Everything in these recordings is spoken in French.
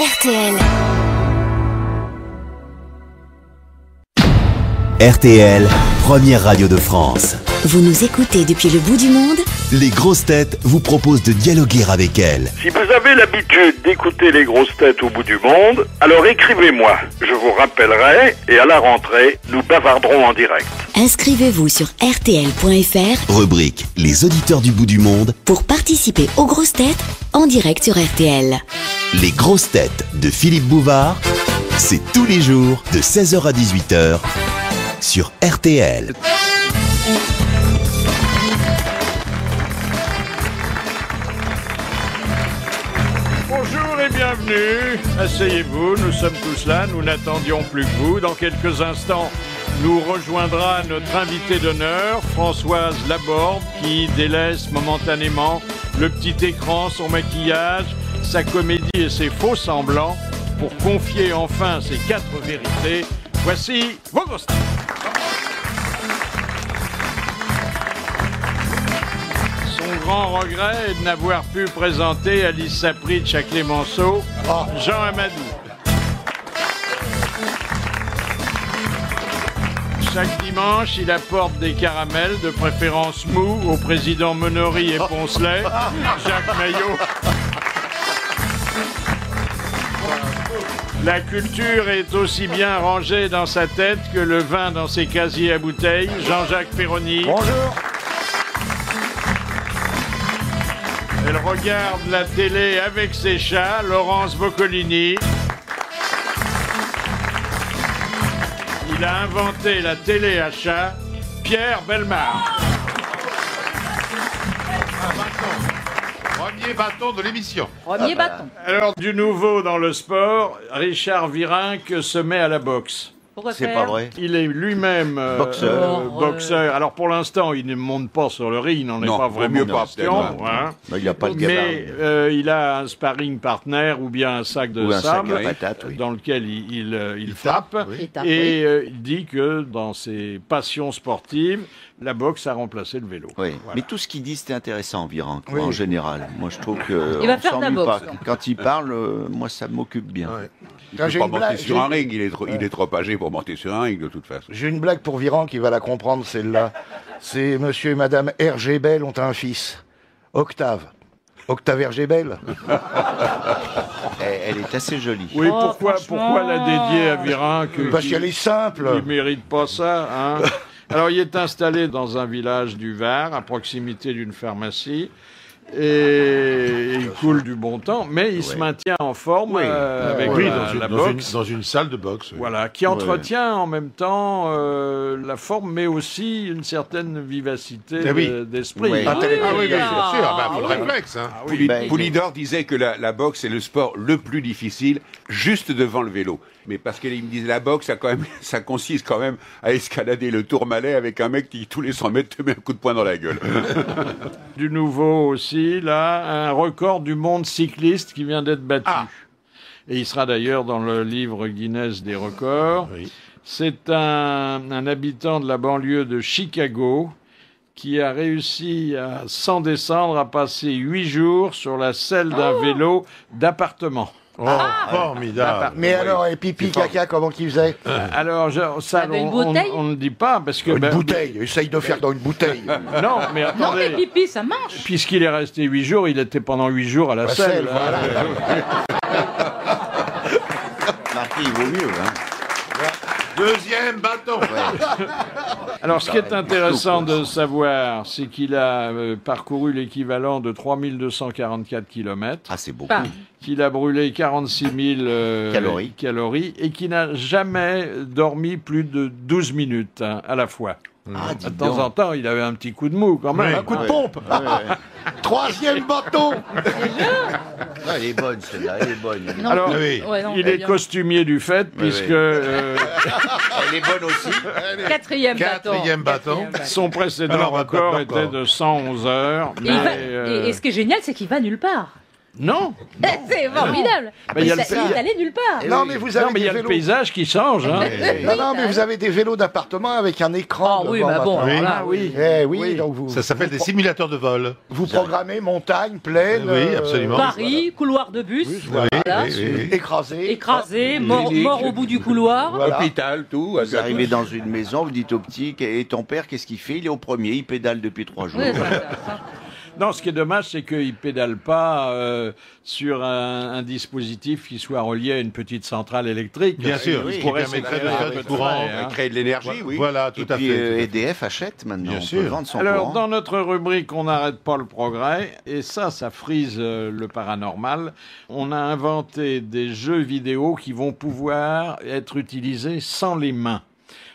RTL. RTL, première radio de France. Vous nous écoutez depuis le bout du monde? Les grosses têtes vous proposent de dialoguer avec elles. Si vous avez l'habitude d'écouter les grosses têtes au bout du monde, alors écrivez-moi. Je vous rappellerai et à la rentrée, nous bavarderons en direct. Inscrivez-vous sur rtl.fr, Rubrique Les auditeurs du bout du monde. pour participer aux grosses têtes en direct sur RTL. Les grosses têtes de Philippe Bouvard, c'est tous les jours de 16h à 18h sur RTL. Bonjour et bienvenue, asseyez-vous, nous sommes tous là, nous n'attendions plus que vous. Dans quelques instants, nous rejoindra notre invitée d'honneur, Françoise Laborde, qui délaisse momentanément le petit écran, son maquillage, sa comédie et ses faux semblants pour confier enfin ses 4 vérités. Voici vos grosses têtes. Son grand regret est de n'avoir pu présenter Alice Sapritch à Clémenceau, Jean Amadou. Chaque dimanche, il apporte des caramels, de préférence mous, au président Monory et Poncelet, Jacques Maillot. La culture est aussi bien rangée dans sa tête que le vin dans ses casiers à bouteilles, Jean-Jacques Perroni. Bonjour. Elle regarde la télé avec ses chats, Laurence Boccolini. Il a inventé la télé à chat, Pierre Bellemare. Premier bâton de l'émission. Premier bâton. Alors, du nouveau dans le sport, Richard Virenque se met à la boxe. Pourquoi C'est faire pas vrai. Il est lui-même boxeur. Alors pour l'instant, il ne monte pas sur le ring, il n'en est Non, pas vaut vraiment mieux pas, question. peut-être, Hein. Non, il n'y a pas de Mais gabarit. il a un sparring partner ou bien un sac de Ou un sac sable à patates, oui. dans lequel il tape. tape, oui. Il tape, Et il dit que dans ses passions sportives, la boxe a remplacé le vélo. Oui, Voilà. mais tout ce qu'il dit, c'était intéressant, Virenque, Oui. en général. Moi, je trouve que. Il va on faire de la s'ennuie boxe, pas. donc. Quand il parle, moi, ça m'occupe bien. Il peut pas monter sur un ring, il est trop âgé pour monter sur un ring de toute façon. J'ai une blague pour Viran qui va la comprendre, celle-là. C'est monsieur et madame Hergé Bell ont un fils. Octave. Octave Hergé Bell. Elle est assez jolie. Oui, Oh, pourquoi franchement. la dédier à Virenque Parce qu'elle est simple. Il mérite pas ça, hein. Alors, il est installé dans un village du Var, à proximité d'une pharmacie, et il coule du bon temps, mais il se maintient en forme avec la boxe. Dans une salle de boxe. Oui. Voilà, qui entretient en même temps la forme, mais aussi une certaine vivacité Eh oui. d'esprit. Oui. Ah oui, bien Ah, sûr, faut le oui. réflexe. Hein. Ah oui. Ben, Poulidor disait que la boxe est le sport le plus difficile, juste devant le vélo. Mais parce qu'il me disait la boxe, ça consiste quand même à escalader le Tourmalet avec un mec qui, tous les 100 mètres, te met un coup de poing dans la gueule. Du nouveau aussi, là, un record du monde cycliste qui vient d'être battu. Et il sera d'ailleurs dans le livre Guinness des records. Oui. C'est un habitant de la banlieue de Chicago qui a réussi, sans descendre, à passer 8 jours sur la selle d'un vélo d'appartement. Formidable. Mais alors, et pipi, caca, comment qu'il faisait Alors, ça, Avec une bouteille on ne dit pas, parce que... Une ben, bouteille. Essaye de faire dans une bouteille. non, mais Non, attendez, mais pipi, ça marche. puisqu'il est resté 8 jours, il était pendant 8 jours à la La selle. selle, voilà. Marquis, il vaut mieux. Hein. Deuxième bâton. Alors, ce qui est intéressant de savoir, c'est qu'il a parcouru l'équivalent de 3244 km, Ah, c'est beaucoup. Pas. qu'il a brûlé 46 000 Calories. et qu'il n'a jamais dormi plus de 12 minutes à la fois. Ah, dis De temps donc. en temps, il avait un petit coup de mou quand même. Un coup de pompe. Troisième bâton. Ah, elle est bonne, celle-là, elle est bonne. Non. Alors, Oui. Ouais, non, il pas est bien. costumier du fait, puisque Elle est bonne aussi. Quatrième bâton. Quatrième bâton. son précédent Alors, record d'accord. était de 111 heures. Et, il va- mais, et ce qui est génial, c'est qu'il va nulle part. Non. C'est formidable. Mais il y a Mais le ça, pays- il est allé nulle part. Non, mais vous avez Non, mais il y des a le vélos. paysage qui change. Hein. Non, mais vous avez des vélos d'appartement avec un écran. Ah oui, devant bah bon, maintenant. alors là, Ah oui. Oui, donc vous. Ça s'appelle des simulateurs de vol. Vous programmez montagne, plaine. Oui, absolument. Paris, couloir de bus, Voilà. écrasé, Écrasé. mort Clinique. au bout du couloir. Voilà. Hôpital, tout. Vous arrivez dans une maison, vous dites au petit, et ton père, qu'est-ce qu'il fait? Il est au premier, il pédale depuis 3 jours. Oui, ça. Non, ce qui est dommage, c'est qu'il ne pédale pas sur un dispositif qui soit relié à une petite centrale électrique. Bien sûr, Il qui pourrait permettrait de s'éclairer faire un du peu de courant. frais, hein. Créer de l'énergie, oui. Voilà, tout Et à puis fait. EDF achète maintenant, Bien on sûr. peut vendre son Alors, courant. dans notre rubrique On n'arrête pas le progrès, et ça frise le paranormal, on a inventé des jeux vidéo qui vont pouvoir être utilisés sans les mains.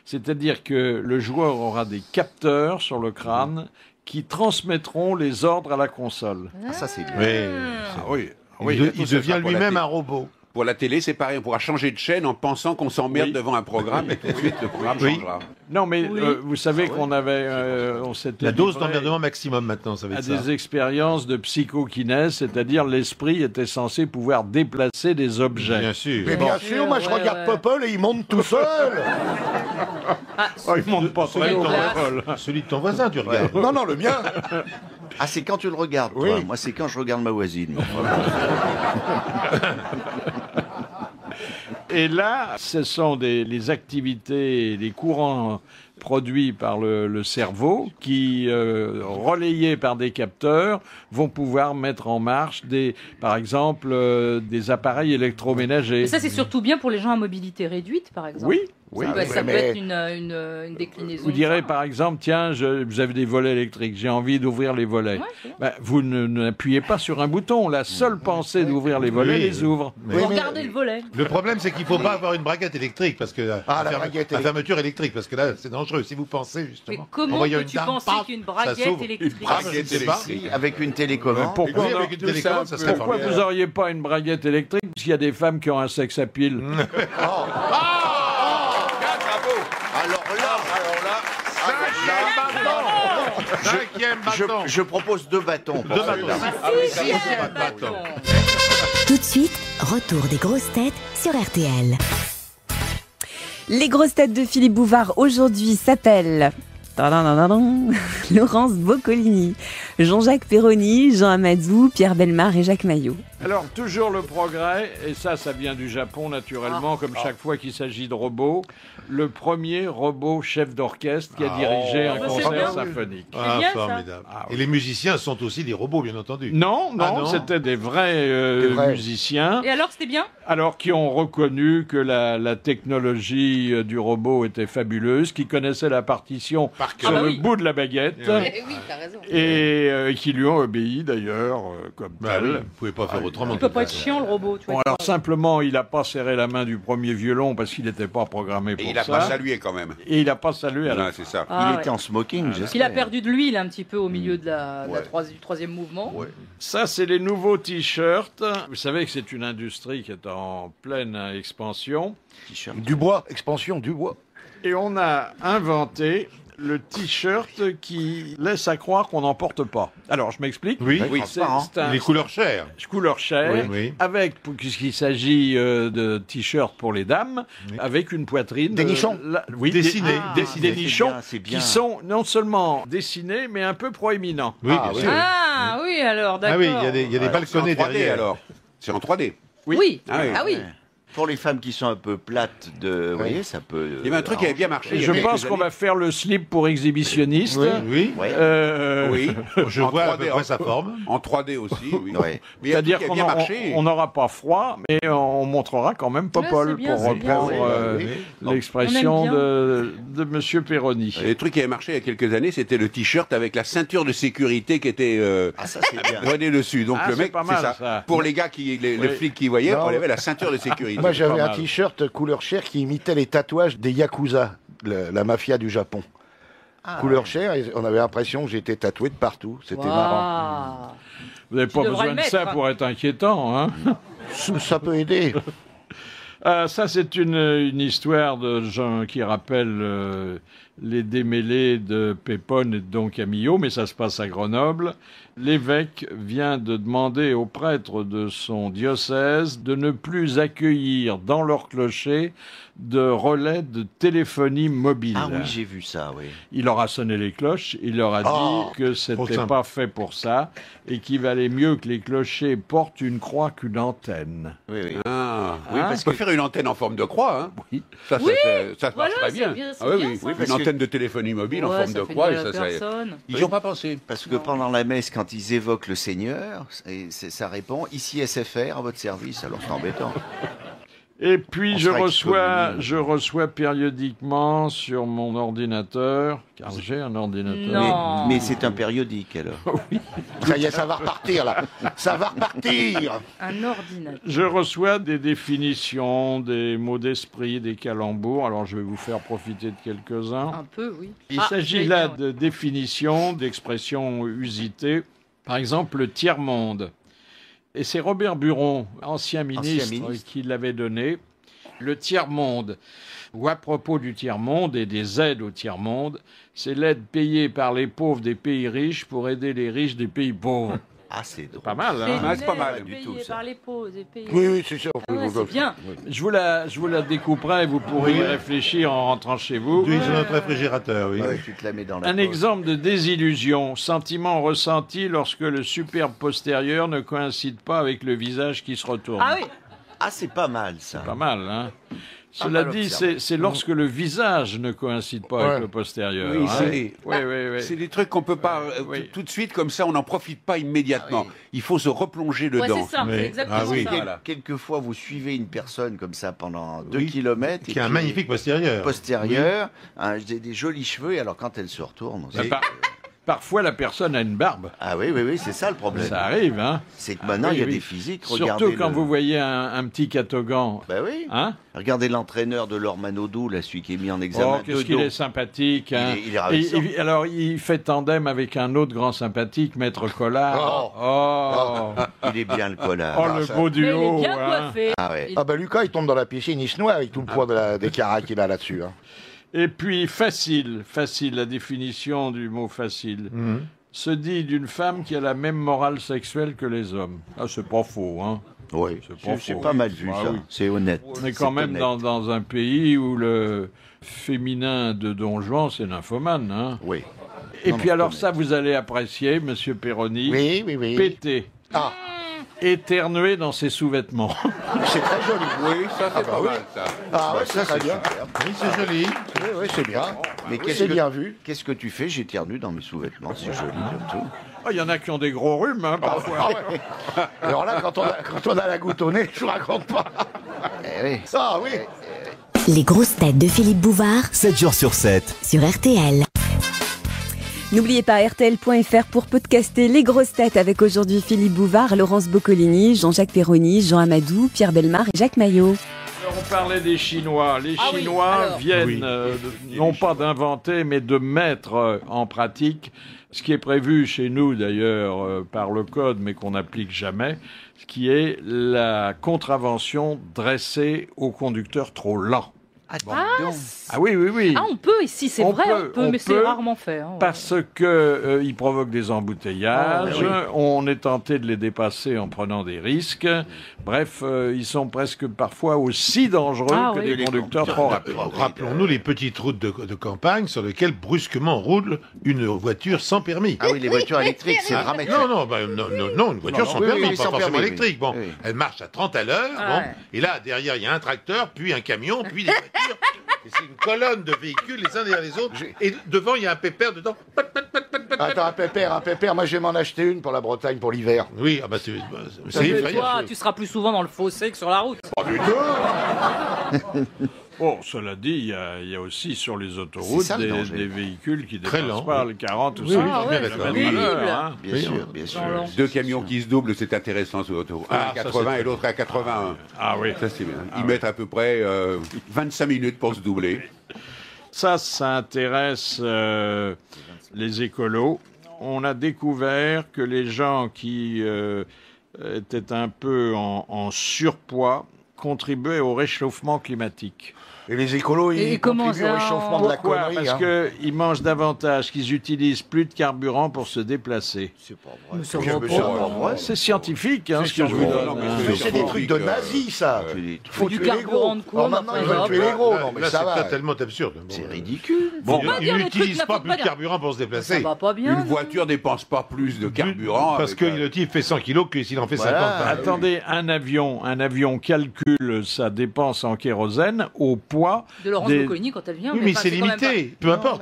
C'est-à-dire que le joueur aura des capteurs sur le crâne qui transmettront les ordres à la console. Ah, ça c'est bien. Oui. Oui, Il devient lui-même un robot. Pour la télé, c'est pareil. On pourra changer de chaîne en pensant qu'on s'emmerde Oui. devant un programme et tout de suite, le programme changera. Non, mais vous savez qu'on avait... on s'était La dose livré d'emmerdement maximum maintenant, ça va à être ça. des expériences de psychokinèse, c'est-à-dire l'esprit était censé pouvoir déplacer des objets. Bien sûr. Mais bien sûr, moi je Ouais, regarde ouais. Popol et il monte tout seul. Oh, il monte pas très Celui de haut, ton- Paul. Celui de ton voisin, tu regardes. Non, non, le mien. Ah, c'est quand tu le regardes, toi. Oui. Moi, c'est quand je regarde ma voisine. Et là, ce sont les activités, les courants produits par le cerveau qui, relayés par des capteurs, vont pouvoir mettre en marche, par exemple, des appareils électroménagers. Et ça, c'est surtout bien pour les gens à mobilité réduite, par exemple. Oui, oui. Ça peut mais- être une déclinaison. Vous direz par exemple, tiens, vous avez des volets électriques, j'ai envie d'ouvrir les volets. Ouais, c'est bien. Ben, vous n'appuyez pas sur un bouton, la seule pensée d'ouvrir les volets Oui. les ouvre. Mais- Vous regardez le volet. Le problème, c'est qu'il ne faut pas avoir une braguette électrique, parce que la braguette la électrique. fermeture électrique, parce que là, c'est dangereux. Si vous pensez Mais justement, en comment voyant une peux-tu dame, penser paf, qu'une ça braguette s'ouvre. électrique Je ne sais pas. Avec une télécommande. Pourquoi, Oui, avec une tout télécommande, ça serait pourquoi formidable. vous n'auriez pas une braguette électrique s'il y a des femmes qui ont un sexe à pile? Bravo. Cinquième bâton. Je propose 2 bâtons. pour Deux celui-là. bâtons. Tout de suite, retour des grosses têtes sur RTL. Les grosses têtes de Philippe Bouvard aujourd'hui s'appellent tadadadadam, Laurence Boccolini, Jean-Jacques Perroni, Jean Amadou, Pierre Bellemare et Jacques Maillot. Alors, toujours le progrès, et ça vient du Japon naturellement, comme chaque fois qu'il s'agit de robots. Le premier robot chef d'orchestre qui a dirigé un bah, c'est concert bien. symphonique. Ah, bien, ça. formidable. Ah, Et les musiciens sont aussi des robots, bien entendu. Non, Ah, non. c'était des vrais, Des vrais. musiciens, Et alors, c'était bien? alors qui ont reconnu que la technologie du robot était fabuleuse, qui connaissaient la partition sur Ah bah le oui. bout de la baguette, Oui, t'as raison. et qui lui ont obéi d'ailleurs, comme Bah oui, tel. vous pouvez pas faire autrement. Il peut pas être chiant, le robot, tu vois. Bon, alors simplement, il n'a pas serré la main du premier violon parce qu'il n'était pas programmé Et pour il n'a ça. pas salué quand même. Et il n'a pas salué à la Ouais, c'est ça. Ah, Il ouais. était en smoking, Il a j'espère. perdu de l'huile un petit peu au milieu de Ouais. du troisième mouvement. Ça, c'est les nouveaux t-shirts. Vous savez que c'est une industrie qui est en pleine expansion. T-shirt. Du bois, expansion, du bois. Et on a inventé le t-shirt qui laisse à croire qu'on n'en porte pas. Alors, je m'explique. Oui, Oui, C'est un les couleurs chères. couleur chair, Oui, oui. avec, puisqu'il s'agit de t-shirts pour les dames, avec une poitrine... Des nichons. Oui, Dessinés. des nichons c'est bien. qui sont non seulement dessinés, mais un peu proéminents. Oui, Ah, bien oui. sûr. Ah oui, alors, d'accord. Ah oui, il y a des C'est en balconnets 3D derrière. alors. C'est en 3D. Oui. Ah oui. Ah oui. Pour les femmes qui sont un peu plates, vous voyez, ça peut. Il y avait un truc qui avait bien marché. il y a Je quelques pense qu'on années. va faire le slip pour exhibitionniste. Oui, Ouais. Oui. je En vois à 3D, peu près sa forme. En 3D aussi, oui. Ouais. Mais il y a un truc C'est-à-dire qui a qu'on bien marché. on n'aura pas froid, mais on montrera quand même Popol, c'est bien, pour c'est bien, reprendre oui. l'expression On aime de Monsieur Perroni. Le truc qui avait marché il y a quelques années, c'était le t-shirt avec la ceinture de sécurité qui était Ah, ça, c'est bien. donnée dessus. Donc Ah, le c'est mec, pas c'est mal, ça. ça. Pour les gars les Oui. flics qui voyaient, Non. on avait la ceinture de sécurité. Moi, j'avais pas un mal. t-shirt couleur chair qui imitait les tatouages des Yakuza, la mafia du Japon. Couleur chair, et on avait l'impression que j'étais tatoué de partout. C'était marrant. Waouh. Vous n'avez pas devrais besoin le de mettre, ça hein. pour être inquiétant, hein. Ça peut aider. Ça, c'est une histoire de gens qui rappelle les démêlés de Pépone et de Don Camillo, mais ça se passe à Grenoble. L'évêque vient de demander aux prêtres de son diocèse de ne plus accueillir dans leur clocher de relais de téléphonie mobile. Ah oui, j'ai vu ça, oui. Il leur a sonné les cloches, il leur a dit que c'était simple. pas fait pour ça et qu'il valait mieux que les clochers portent une croix qu'une antenne. Oui, oui. Ah, oui, Hein parce qu'on peut faire une antenne en forme de croix. Hein. Oui. Ça Oui, marche voilà, très c'est bien. bien, c'est Ah oui, bien, oui, ça. oui, Parce une que- antenne de téléphonie mobile en Ouais, forme ça de fait croix. mal Et à ça, personne. ils n'y ont pas pensé. Parce que pendant la messe, quand ils évoquent le Seigneur, ça répond ici SFR à votre service. Alors c'est embêtant. Et puis On je sera reçois périodiquement sur mon ordinateur, car j'ai un ordinateur. Non. Mais c'est un périodique alors. Ça y est, ça va repartir là. Ça va repartir. Un ordinateur. Je reçois des définitions, des mots d'esprit, des calembours. Alors je vais vous faire profiter de quelques-uns. Un peu, oui. Il Ah, s'agit j'ai là bien, de définitions, d'expressions usitées. Par exemple, le tiers-monde. Et c'est Robert Buron, ancien ministre, qui l'avait donné. Le tiers-monde, ou à propos du tiers-monde et des aides au tiers-monde, c'est l'aide payée par les pauvres des pays riches pour aider les riches des pays pauvres. Ah, c'est drôle. Pas mal, hein? c'est pas mal du du tout, ça. par les pauvres et payés. Oui, oui, c'est sûr. Ah ouais, c'est bien. Je vous la découperai, vous pourrez y réfléchir en rentrant chez vous. Oui, c'est notre réfrigérateur, oui. Ouais, tu te la mets dans la Un poche. exemple de désillusion, sentiment ressenti lorsque le superbe postérieur ne coïncide pas avec le visage qui se retourne. Ah oui. Ah, c'est pas mal ça. Pas mal, hein? Cela mal dit, observé. c'est lorsque le visage ne coïncide pas avec le postérieur. Oui, hein. c'est c'est des trucs qu'on peut pas tout de suite comme ça, on n'en profite pas immédiatement. Ah oui. Il faut se replonger Ouais, dedans. c'est ça, Oui. c'est exactement Ah oui. ça. Voilà. Quelquefois, vous suivez une personne comme ça pendant 2 Oui. kilomètres. Qui a un magnifique postérieur. postérieur, des jolis cheveux, et alors quand elle se retourne... Bah, parfois, la personne a une barbe. Ah oui, oui, oui, c'est ça le problème. Ça arrive, hein? C'est que maintenant, Oui, il y a oui. des physiques, Surtout regardez quand vous voyez un petit catogan. Bah oui. Hein? Regardez l'entraîneur de Laure Manodou, là, celui qui est mis en examen. Oh, qu'est-ce qu'il est sympathique. Hein? Il est ravissant. Alors, il fait tandem avec un autre grand sympathique, Maître Collard. Il est bien le collard. Oh, le beau Mais il est duo. bien hein. coiffé. Ah ouais. Ah bah Lucas, il tombe dans la piscine, il se noie avec tout le poids des caras qu'il a là-dessus. Hein. Et puis, facile, la définition du mot facile. Se dit d'une femme qui a la même morale sexuelle que les hommes. Ah, c'est pas faux, hein? Oui, pas c'est faux. pas mal vu Ah ça. oui. C'est honnête. On est quand C'est même honnête. dans un pays où le féminin de Don Juan, c'est nymphomane, hein? Oui. Et Non, puis non, alors honnête. ça, vous allez apprécier, Monsieur Perroni. Oui, oui, oui. Péter. Ah, Éternuer dans ses sous-vêtements. c'est très joli. Oui, ça c'est pas mal ça. Ah ouais, Ça, c'est très c'est bien. super. Oui, c'est joli. Oui, oui, c'est bien. Mais Oui, c'est bien vu. Qu'est-ce que tu fais? J'éternue dans mes sous-vêtements, c'est joli comme tout. Oh, il y en a qui ont des gros rhumes, hein, parfois. Alors là, quand on a la goutte au nez, je vous raconte pas. Eh oui. Ah oui. Les grosses têtes de Philippe Bouvard 7 jours sur 7. sur RTL. N'oubliez pas rtl.fr pour podcaster les grosses têtes avec aujourd'hui Philippe Bouvard, Laurence Boccolini, Jean-Jacques Perroni, Jean Amadou, Pierre Bellemare et Jacques Maillot. Alors, on parlait des Chinois. Les Ah oui, Chinois alors. viennent Oui. non pas d'inventer, mais de mettre en pratique ce qui est prévu chez nous d'ailleurs par le code, mais qu'on n'applique jamais, ce qui est la contravention dressée au conducteur trop lent. Ah, dis donc. Ah oui, oui, oui. Ah, on peut ici, c'est On vrai, peut, on peut, on mais c'est peut, rarement fait. Hein. Parce que il provoque des embouteillages, Ah, oui. on est tenté de les dépasser en prenant des risques. Bref, ils sont presque parfois aussi dangereux Ah, que oui. des conducteurs trop rapides. Rappelons-nous les petites routes de campagne sur lesquelles brusquement roule une voiture sans permis. Ah oui, les voitures électriques, c'est dramatique. Non, non, non, une voiture Non, sans oui, permis, oui, pas sans forcément permis, électrique. Bon, oui. elle marche à 30 à l'heure, Ah bon, ouais. et là, derrière, il y a un tracteur, puis un camion, puis des voitures. Et c'est une colonne de véhicules les uns derrière les autres. Et devant, il y a un pépère dedans. Attends, un pépère. Moi, je vais m'en acheter une pour la Bretagne pour l'hiver. Oui, ah bah c'est Mais effrayant. toi, tu seras plus souvent dans le fossé que sur la route. Bon, cela dit, il y a aussi sur les autoroutes C'est ça, le danger. des véhicules qui Très dépassent lent, pas oui. le 40 ou Oui, 50 oui, Ah ouais, d'accord. km à l'heure, hein. Bien Oui, sûr, bien sûr. Dans l'an. Deux camions qui se doublent, c'est intéressant sur l'autoroute. Un Ah, à ça, 80 c'est et l'autre à 81. Ah oui. Ça c'est bien. Ils mettent à peu près 25 minutes pour se doubler. Ça intéresse les écolos. On a découvert que les gens qui étaient un peu en surpoids contribuaient au réchauffement climatique. Et les écolos, Et ils comment contribuent au ça, réchauffement de la Pourquoi? connerie. Parce qu'ils mangent davantage, qu'ils utilisent plus de carburant pour se déplacer. C'est pas vrai. Mais ça Je va me pas. sens- C'est scientifique, hein, C'est ce que je vous scientifique. donne. Non, mais hein. Mais c'est des trucs de nazis, ça. Faut Du tuer les gros. carburant de quoi, Alors maintenant, mais ils enfin, veulent tuer les gros. Non, mais Là, ça c'est va. totalement absurde. Bon, C'est ridicule. Bon, Faut pas Ils dire des trucs, n'utilisent là, pas faut plus pas de dire. carburant pour se Ça déplacer. va pas bien. Une voiture dépense pas plus de carburant. Parce avec que un- le type fait 100 kilos que s'il en fait Voilà. 50 par Attendez, un avion calcule sa dépense en kérosène au poids De Laurence des- Boccolini quand elle vient. Oui, mais enfin, c'est quand même limité. Peu importe.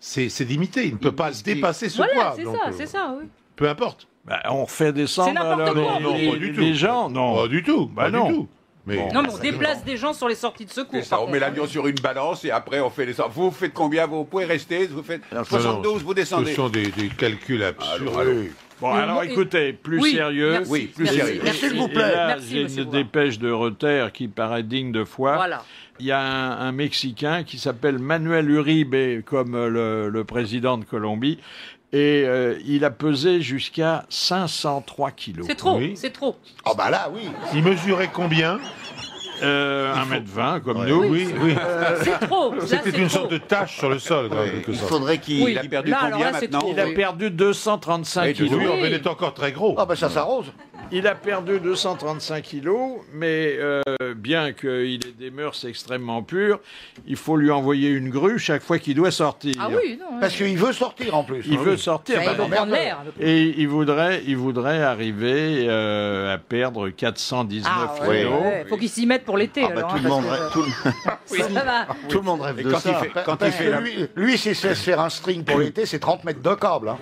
C'est limité. Il ne peut pas dépasser ce pas- Voilà, poids. c'est donc, ça, c'est ça, oui. Peu importe. Bah, on fait descendre C'est n'importe alors quoi, non, les, pas du tout. les gens. Non. Pas du tout. Bah Pas non. du tout. Mais Non, mais on déplace des gens sur les sorties de secours. C'est ça, par on met contre. l'avion sur une balance et après on fait les sorties. Vous faites combien? Vous pouvez rester? Vous faites Non, 72, vous ce descendez. sont des calculs absurdes. Bon, Et alors moi- écoutez, plus Oui, sérieux. merci, Oui, plus merci, sérieux. merci. S'il vous Et plaît. là, Merci, j'ai monsieur une Bouvard. dépêche de Reuters qui paraît digne de foi. Voilà. Il y a un Mexicain qui s'appelle Manuel Uribe, comme le président de Colombie, et il a pesé jusqu'à 503 kilos. C'est trop, Oui. c'est trop. Ah bah là, oui. Il mesurait combien 1m20 comme nous. Oui, oui. C'est trop. Là, C'était c'est une trop. sorte de tache sur le sol. en quelque Il sorte. faudrait qu'il... Oui. Il a perdu Là, alors combien là, c'est maintenant? trop. Il a perdu 235 Oui, kilos. Oui, Oui. mais il est encore très gros. Ah bah ça s'arrose. Il a perdu 235 kilos, mais bien qu'il ait des mœurs extrêmement pures, il faut lui envoyer une grue chaque fois qu'il doit sortir. Ah oui, non. Parce qu'il veut sortir en plus. Il Ah veut oui. sortir. Ça, bah il veut non. prendre l'air. Et il voudrait arriver à perdre 419 Ah ouais. kilos. ouais. Faut qu'il s'y mette pour l'été. Ah bah, alors, tout hein, le monde parce rêve- que- tout le- Ça va. tout le monde rêve Et de quand ça. il fait, quand il Parce fait que la... lui, s'il sait se faire un string pour l'été, c'est 30 mètres de câble. Hein.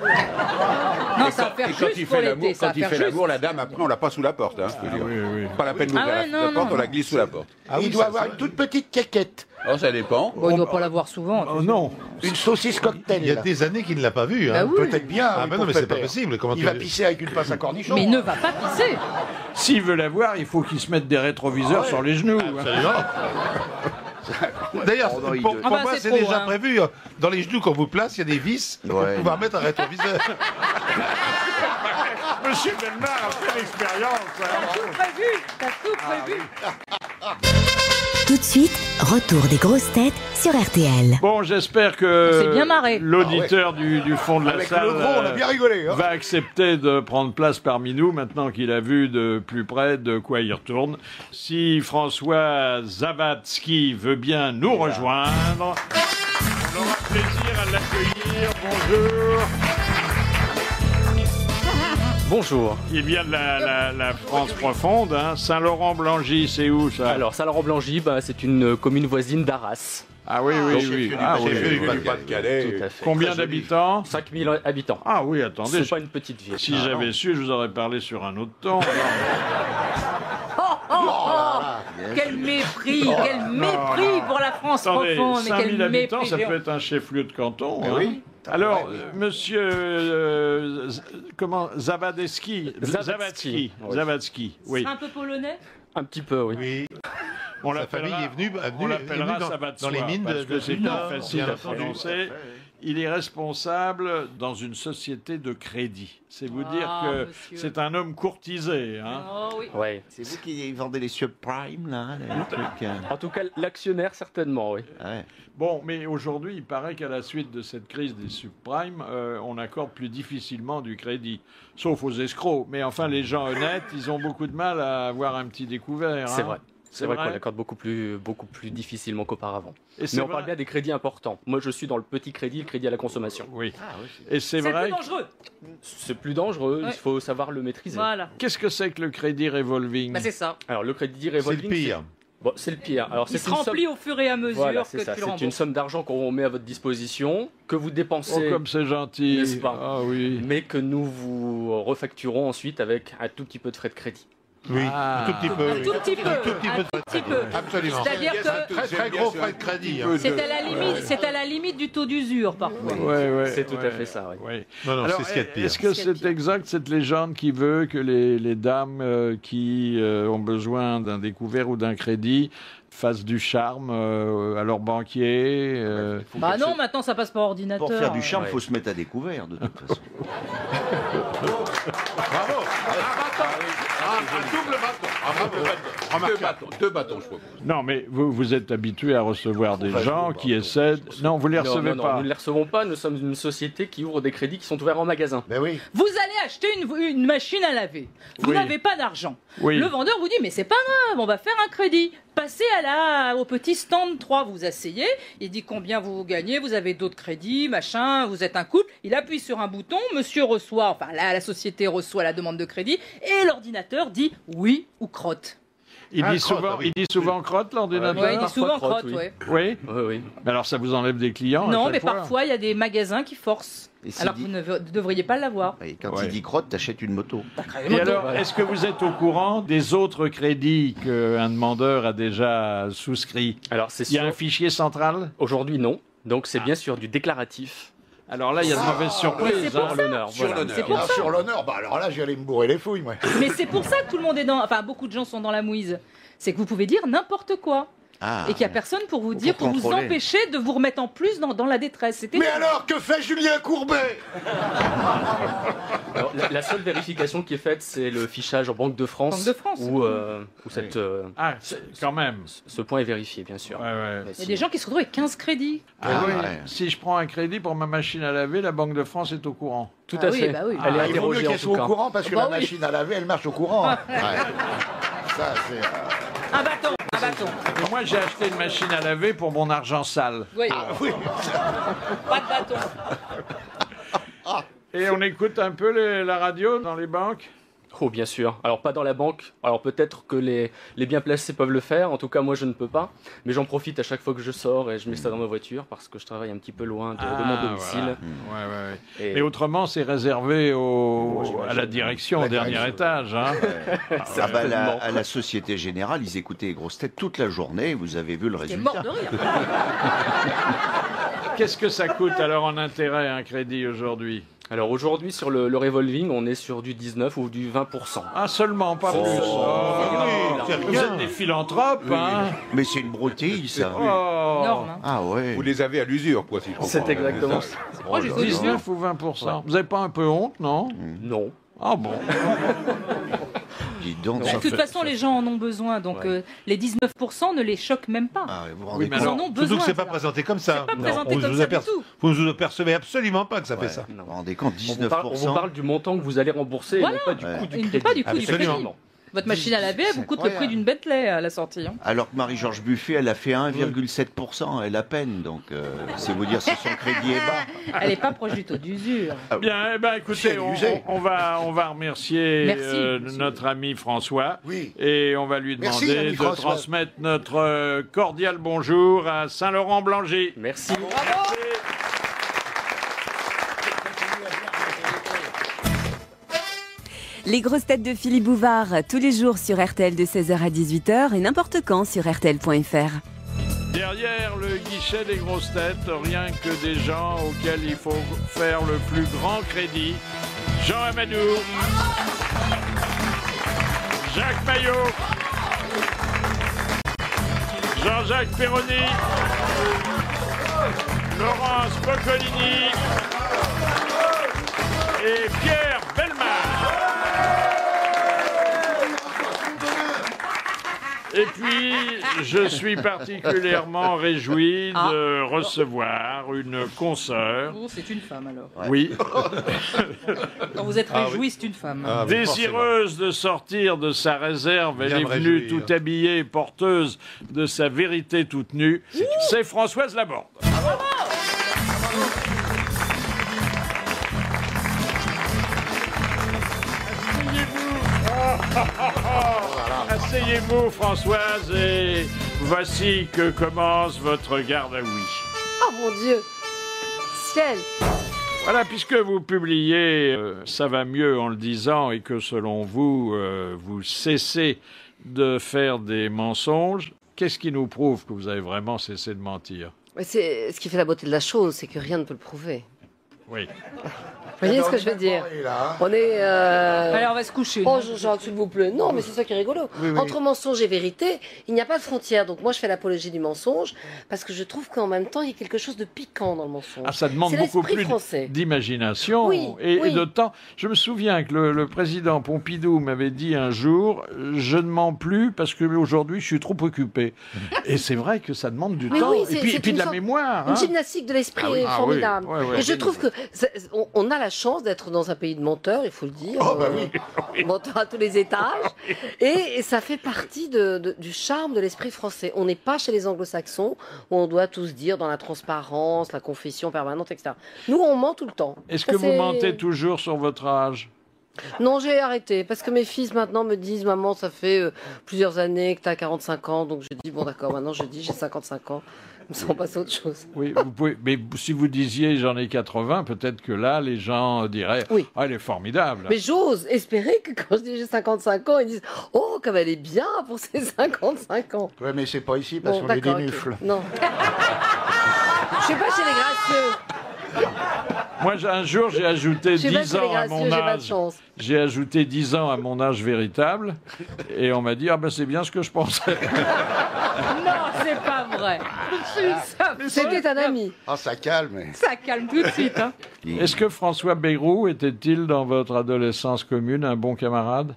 Non, ça va faire Et quand il juste pour fait l'amour, l'été. Ça quand va il faire fait juste. l'amour, la dame après on l'a pas sous la porte. Hein, je peux dire. oui. Pas la peine d'ouvrir Ah ouais, la non, porte, non. on la glisse sous la porte. Il doit avoir une toute petite quéquette. Oh, ça dépend. Bon, il ne doit pas l'avoir souvent. Oh non. Une saucisse cocktail. Il y a des années qu'il ne l'a pas vu. Bah Hein. oui. Peut-être bien. Ah oui, bah pour non, mais c'est pas Pépère. possible. Comment Il tu- va pisser avec une passe à cornichon. Mais il ne va pas pisser. S'il veut l'avoir, il faut qu'il se mette des rétroviseurs sur les genoux. hein. Absolument. D'ailleurs, Oh non, il pour doit- Ah bah, moi, c'est c'est trop, déjà hein. prévu. Dans les genoux, quand vous place, il y a des vis pour Ouais. pouvoir mettre un rétroviseur. Monsieur Bellemare a fait l'expérience. T'as tout prévu. T'as tout prévu. Tout de suite, retour des grosses têtes sur RTL. Bon, j'espère On s'est que bien marré. l'auditeur du fond de la Avec salle le gros, on a bien rigolé. Hein. va accepter de prendre place parmi nous maintenant qu'il a vu de plus près de quoi il retourne. Si François Zavatsky veut bien nous rejoindre, on aura plaisir à l'accueillir. Bonjour. Bonjour. Il vient de la France profonde, hein. Saint-Laurent-Blangy, c'est où ça? Alors, Saint-Laurent-Blangy, bah, c'est une commune voisine d'Arras. Ah oui, oui, oui. Ah, oui, chef-lieu oui, du oui. Pas-de-Calais. Tout à fait. Combien d'habitants? 5000 habitants. Ah oui, attendez. C'est pas une petite ville. Si j'avais su, je vous aurais parlé sur un autre ton. Quel mépris, quel mépris pour la France Attendez, profonde. Mais 5000 quel habitants, mépris. ça géant. peut être un chef-lieu de canton. hein. oui. Alors, monsieur comment Zavadsky, Zavadsky. Oui. Zavadsky, oui. C'est un peu polonais. Un petit peu, oui. Oui. On Sa famille est venue, on l'appellera dans Savatsoa, les mines parce que c'est du plus Nord, facile bien à entendu. prononcer. Il est responsable dans une société de crédit. C'est vous dire que monsieur. c'est un homme courtisé. Hein. Oh oui. Ouais. C'est vous qui vendez les subprimes, là, les trucs. En tout cas, l'actionnaire, certainement, oui. Ouais. Bon, mais aujourd'hui, il paraît qu'à la suite de cette crise des subprimes, on accorde plus difficilement du crédit, sauf aux escrocs. Mais enfin, les gens honnêtes, ils ont beaucoup de mal à avoir un petit découvert. C'est hein. vrai. C'est vrai qu'on l'accorde beaucoup plus difficilement qu'auparavant. Et c'est Mais on vrai- parle bien des crédits importants. Moi, je suis dans le petit crédit, le crédit à la consommation. Oui. Et c'est C'est vrai. plus dangereux. C'est plus dangereux, Ouais. il faut savoir le maîtriser. Voilà. Qu'est-ce que c'est que le crédit revolving? Bah, c'est ça. Alors, le crédit C'est le revolving, pire. Bon, c'est le pire. Alors, Il c'est se une somme- remplit au fur et à mesure Voilà, que c'est ça. tu le C'est une rembourses. somme d'argent qu'on met à votre disposition, que vous Oh, dépensez, comme c'est gentil. N'est-ce pas? Ah oui. mais que nous vous refacturons ensuite avec un tout petit peu de frais de crédit. Oui, Ah. un tout petit peu. Un oui. tout petit peu. Un tout petit peu. Un tout petit peu. Absolument. C'est-à-dire que Très très gros frais de crédit. hein. c'est à la limite du taux d'usure parfois. Ouais, C'est tout à fait ça, oui. ouais. Non, non, Alors, c'est ce qu'il y a de pire. est-ce que C'est ce qu'il y a de c'est pire. exact, cette légende qui veut que les dames qui ont besoin d'un découvert ou d'un crédit fassent du charme à leur banquier Bah non, maintenant ça passe par ordinateur. Pour faire du charme, il Ouais. faut se mettre à découvert, de toute façon. Bravo. Un bâton. Un double bâton. Bravo. Deux bâtons, je propose. Non, mais vous êtes habitué à recevoir des gens qui essaient... Non, vous les recevez non, pas. nous ne les recevons pas. Nous sommes une société qui ouvre des crédits qui sont ouverts en magasin. Ben oui. Vous allez acheter une machine à laver. Vous Oui. n'avez pas d'argent. Oui. Le vendeur vous dit mais c'est pas grave, on va faire un crédit. Passez au petit stand 3, vous asseyez. Il dit combien vous gagnez, vous avez d'autres crédits, machin, vous êtes un couple. Il appuie sur un bouton, monsieur reçoit, enfin la société reçoit la demande de crédit et l'ordinateur dit oui ou crotte. Il dit souvent crotte, l'ordinateur. Oui, il dit souvent crotte, oui. ouais. Oui. Oui. Mais alors ça vous enlève des clients à Non, chaque mais fois. parfois il y a des magasins qui forcent. Et s'il Alors dit- que vous ne devriez pas l'avoir. Et quand Ouais. il dit crotte, t'achètes une moto. Et alors, est-ce que vous êtes au courant des autres crédits qu'un demandeur a déjà souscrits? Alors, c'est Il y a sûr. un fichier central? Aujourd'hui, non. Donc, c'est bien sûr du déclaratif. Alors là, il y a de mauvaises surprises. c'est pour hein. ça. L'honneur. Sur Voilà. l'honneur. C'est pour Ah, ça. sur l'honneur, bah alors là, j'allais me bourrer les fouilles, moi. Mais c'est pour ça que tout le monde est dans... Enfin, beaucoup de gens sont dans la mouise. C'est que vous pouvez dire n'importe quoi. Ah. Et qu'il n'y a personne pour vous dire, pour vous contrôler. empêcher de vous remettre en plus dans la détresse. C'était Mais alors, que fait Julien Courbet? Alors, la seule vérification qui est faite, c'est le fichage en Banque de France. Banque de France. Où cette, Ah, quand même. ce point est vérifié, bien sûr. Ouais, ouais. Mais Il y a des gens qui se retrouvent avec 15 crédits. Ah oui. ouais. Si je prends un crédit pour ma machine à laver, la Banque de France est au courant. Tout Ah à oui, fait. bah oui. Elle est Ah, il vaut mieux interrogée en qu'elle tout soit cas. au courant parce que Bah la oui. machine à laver, elle marche au courant. Ouais. Ça, c'est. Un bâton, un bâton. Et moi, j'ai acheté une machine à laver pour mon argent sale. Oui, Oui. pas de bâton. Et on écoute un peu la radio dans les banques? Oh, bien sûr. Alors, pas dans la banque. Alors, peut-être que les bien placés peuvent le faire. En tout cas, moi, je ne peux pas. Mais j'en profite à chaque fois que je sors et je mets ça dans ma voiture parce que je travaille un petit peu loin de mon domicile. Voilà. Ouais, ouais. Et- Et autrement, c'est réservé à la direction, La au dernier direction. étage. Hein. Ah bah, à la Société Générale, ils écoutaient les grosses têtes toute la journée. Vous avez vu le T'es résultat. mort de rire. Qu'est-ce que ça coûte alors en intérêt un crédit aujourd'hui? Alors, aujourd'hui, sur le revolving, on est sur du 19 ou du 20%. Ah, seulement, pas plus. c'est Vous rien. êtes des philanthropes, hein? Mais c'est une broutille, ça. Oh. Énorme, hein. Ah ouais. Vous les avez à l'usure, quoi, si je comprends. C'est exactement ça. ça. Moi, j'ai 19 ou 20%. Vous n'avez pas un peu honte, non? Non. Ah bon. Dis donc, Bah, ça de toute fait- façon, les gens en ont besoin, donc les 19% ne les choquent même pas. Ah ouais, vous vous Oui, rendez mais Ils compte en ont Surtout besoin. que c'est pas ça. présenté comme ça. C'est pas présenté vous comme vous ça du tout. Vous ne vous apercevez absolument pas que ça fait ça. Vous vous rendez compte, On vous, parle, on vous 19%. parle du montant que vous allez rembourser et Voilà. non pas du Ouais. coût du Et crédit. pas du coût du Absolument. crédit. Votre machine à laver, elle vous C'est coûte le prix incroyable. d'une Bentley à la sortie. hein. Alors que Marie-Georges Buffet, elle a fait 1,7%, elle a peine. Donc, c'est vous dire si son crédit est bas. Elle n'est pas proche du taux d'usure. Bien, eh ben, écoutez, C'est usé. on va remercier Merci. notre ami François. Oui. Et on va lui Merci, demander ami de François. transmettre notre cordial bonjour à Saint-Laurent-Blangy. Merci. Les grosses têtes de Philippe Bouvard, tous les jours sur RTL de 16h à 18h et n'importe quand sur RTL.fr. Derrière le guichet des grosses têtes, rien que des gens auxquels il faut faire le plus grand crédit. Jean Amadou, Jacques Maillot, Jean-Jacques Perroni, Laurence Boccolini et Pierre Bellemare. Et puis, je suis particulièrement réjoui de recevoir une consoeur. Oh, c'est une femme alors. Oui, Quand vous êtes réjoui, c'est une femme. Ah, oui, désireuse de sortir de sa réserve, elle Bien est me venue réjouir. tout habillée, porteuse de sa vérité toute nue. C'est Françoise Laborde. Asseyez-vous, Françoise, et voici que commence votre garde à oui. Oh mon Dieu! Ciel! Voilà, puisque vous publiez Ça va mieux en le disant et que selon vous, vous cessez de faire des mensonges, qu'est-ce qui nous prouve que vous avez vraiment cessé de mentir? C'est ce qui fait la beauté de la chose, c'est que rien ne peut le prouver. Oui. Vous voyez ce que je veux dire? On est. Allez, on va se coucher. Oh, Jean-Jacques, s'il vous plaît. Non, mais c'est ça qui est rigolo. Oui, oui. Entre mensonge et vérité, il n'y a pas de frontière. Donc moi, je fais l'apologie du mensonge parce que je trouve qu'en même temps, il y a quelque chose de piquant dans le mensonge. Ah, ça demande C'est beaucoup l'esprit plus français. d'imagination Oui, et oui. de temps. Je me souviens que le président Pompidou m'avait dit un jour « Je ne mens plus parce qu'aujourd'hui, je suis trop occupé ». Et c'est vrai que ça demande du Mais temps oui, et puis de la mémoire. Une hein. gymnastique de l'esprit Ah oui. Ah oui. formidable. Ouais, ouais. Et je trouve que on a la chance d'être dans un pays de menteurs, il faut le dire. Menteurs à tous les étages. Et ça fait partie du charme de l'esprit français. On n'est pas chez les anglo-saxons où on doit tous dire dans la transparence, la confession permanente, etc. Nous, on ment tout le temps. Est-ce Ça, que vous c'est- mentez toujours sur votre âge? Non, j'ai arrêté. Parce que mes fils maintenant me disent, maman, ça fait plusieurs années que tu as 45 ans. Donc je dis, bon d'accord, maintenant je dis, j'ai 55 ans. Comme ça, on passe à autre chose. Oui, vous pouvez, mais si vous disiez j'en ai 80, peut-être que là, les gens diraient ah, elle est formidable. Mais j'ose espérer que quand je dis j'ai 55 ans, ils disent oh, comme elle est bien pour ses 55 ans. Ouais, mais c'est pas ici parce Bon, qu'on est des d'accord, ok. mufles. Non. Je suis pas chez les gracieux. Moi, un jour, j'ai ajouté Je suis pas 10 chez les ans à gracieux, mon j'ai pas de âge. chance. J'ai ajouté 10 ans à mon âge véritable. Et on m'a dit, ah ben c'est bien ce que je pensais. Non, c'est pas vrai. C'était un ami. Ah, ça calme. Ça calme tout de suite. Hein. Est-ce que François Bayrou était-il, dans votre adolescence commune, un bon camarade?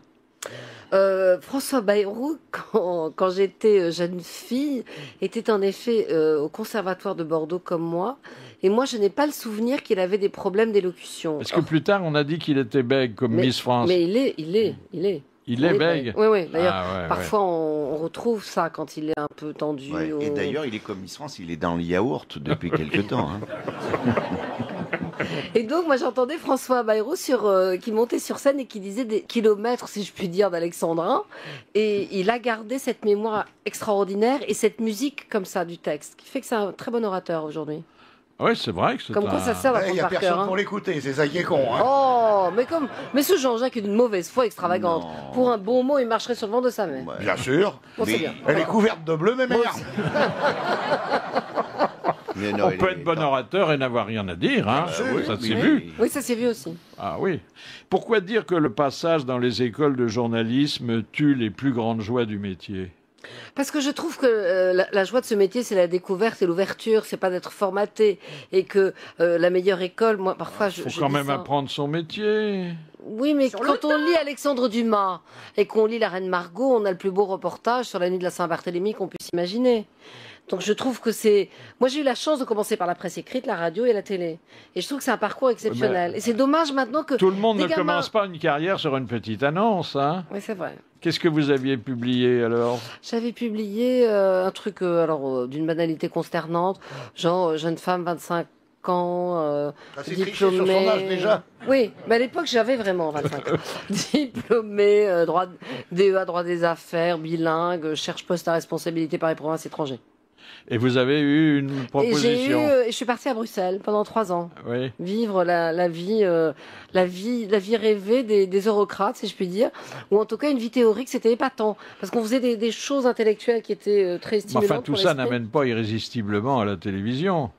François Bayrou, quand j'étais jeune fille, était en effet au conservatoire de Bordeaux comme moi. Et moi, je n'ai pas le souvenir qu'il avait des problèmes d'élocution. Parce que plus tard, on a dit qu'il était bègue, comme Miss France. Mais il est. Il est bègue. Oui, oui. D'ailleurs, Ah, ouais, parfois, on retrouve ça quand il est un peu tendu. Ouais, et d'ailleurs, il est comme Miss France, il est dans le yaourt depuis quelque temps. Hein. Et donc, moi, j'entendais François Bayrou qui montait sur scène et qui disait des kilomètres, si je puis dire, d'alexandrin. Et il a gardé cette mémoire extraordinaire et cette musique comme ça du texte, qui fait que c'est un très bon orateur aujourd'hui. Oui, c'est vrai que c'est Comme quoi, ça sert Il n'y a par personne cœur, hein. pour l'écouter, c'est ça qui est con. Hein. Oh, mais ce Jean-Jacques est d'une mauvaise foi extravagante. Pour un bon mot, il marcherait sur le ventre de sa mère. Bien sûr. Bon, c'est bien. Elle est couverte de bleu, mais merde. On peut être bon orateur et n'avoir rien à dire, hein. Oui, Ça s'est Oui. vu. Oui, ça s'est vu aussi. Ah oui. Pourquoi dire que le passage dans les écoles de journalisme tue les plus grandes joies du métier? Parce que je trouve que la joie de ce métier, c'est la découverte et l'ouverture, c'est pas d'être formaté. Et que la meilleure école, moi, parfois, je Faut quand dis même ça. apprendre son métier. Oui, mais quand on lit Alexandre Dumas et qu'on lit La Reine Margot, on a le plus beau reportage sur la nuit de la Saint-Barthélemy qu'on puisse imaginer. Donc je trouve que c'est... Moi j'ai eu la chance de commencer par la presse écrite, la radio et la télé. Et je trouve que c'est un parcours exceptionnel. Et c'est dommage maintenant que... Tout le monde des ne gamins- commence pas une carrière sur une petite annonce, hein. Oui, c'est vrai. Qu'est-ce que vous aviez publié alors? J'avais publié un truc d'une banalité consternante, genre jeune femme 25 ans, c'est triché sur son âge, déjà. Oui, mais à l'époque j'avais vraiment 25 ans. Diplômée, DEA, droit des affaires, bilingue, cherche poste à responsabilité par les provinces étrangères. Et vous avez eu une Et proposition? je suis partie à Bruxelles pendant 3 ans. Oui. Vivre la vie rêvée des eurocrates, si je puis dire, ou en tout cas une vie théorique, c'était épatant, parce qu'on faisait des choses intellectuelles qui étaient très Mais stimulantes. enfin, tout pour ça l'esprit. n'amène pas irrésistiblement à la télévision.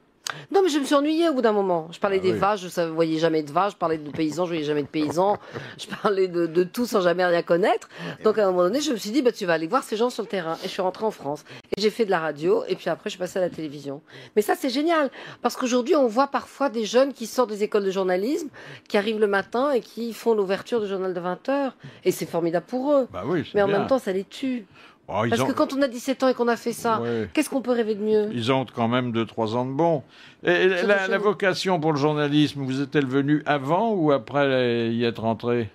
Non, mais je me suis ennuyée au bout d'un moment. Je parlais des oui. vaches, je ne voyais jamais de vaches. Je parlais de paysans, je voyais jamais de paysans. Je parlais de tout sans jamais rien connaître. Donc à un moment donné, je me suis dit, bah, tu vas aller voir ces gens sur le terrain. Et je suis rentrée en France. Et j'ai fait de la radio. Et puis après, je suis passée à la télévision. Mais ça, c'est génial. Parce qu'aujourd'hui, on voit parfois des jeunes qui sortent des écoles de journalisme, qui arrivent le matin et qui font l'ouverture du journal de 20h. Et c'est formidable pour eux. Bah oui, c'est Mais en bien. même temps, ça les tue. Oh, ils Parce ont- que quand on a 17 ans et qu'on a fait ça, Ouais. qu'est-ce qu'on peut rêver de mieux? Ils ont quand même 2-3 ans de bon. Et la vocation pour le journalisme, vous êtes-elle venue avant ou après y être entrée?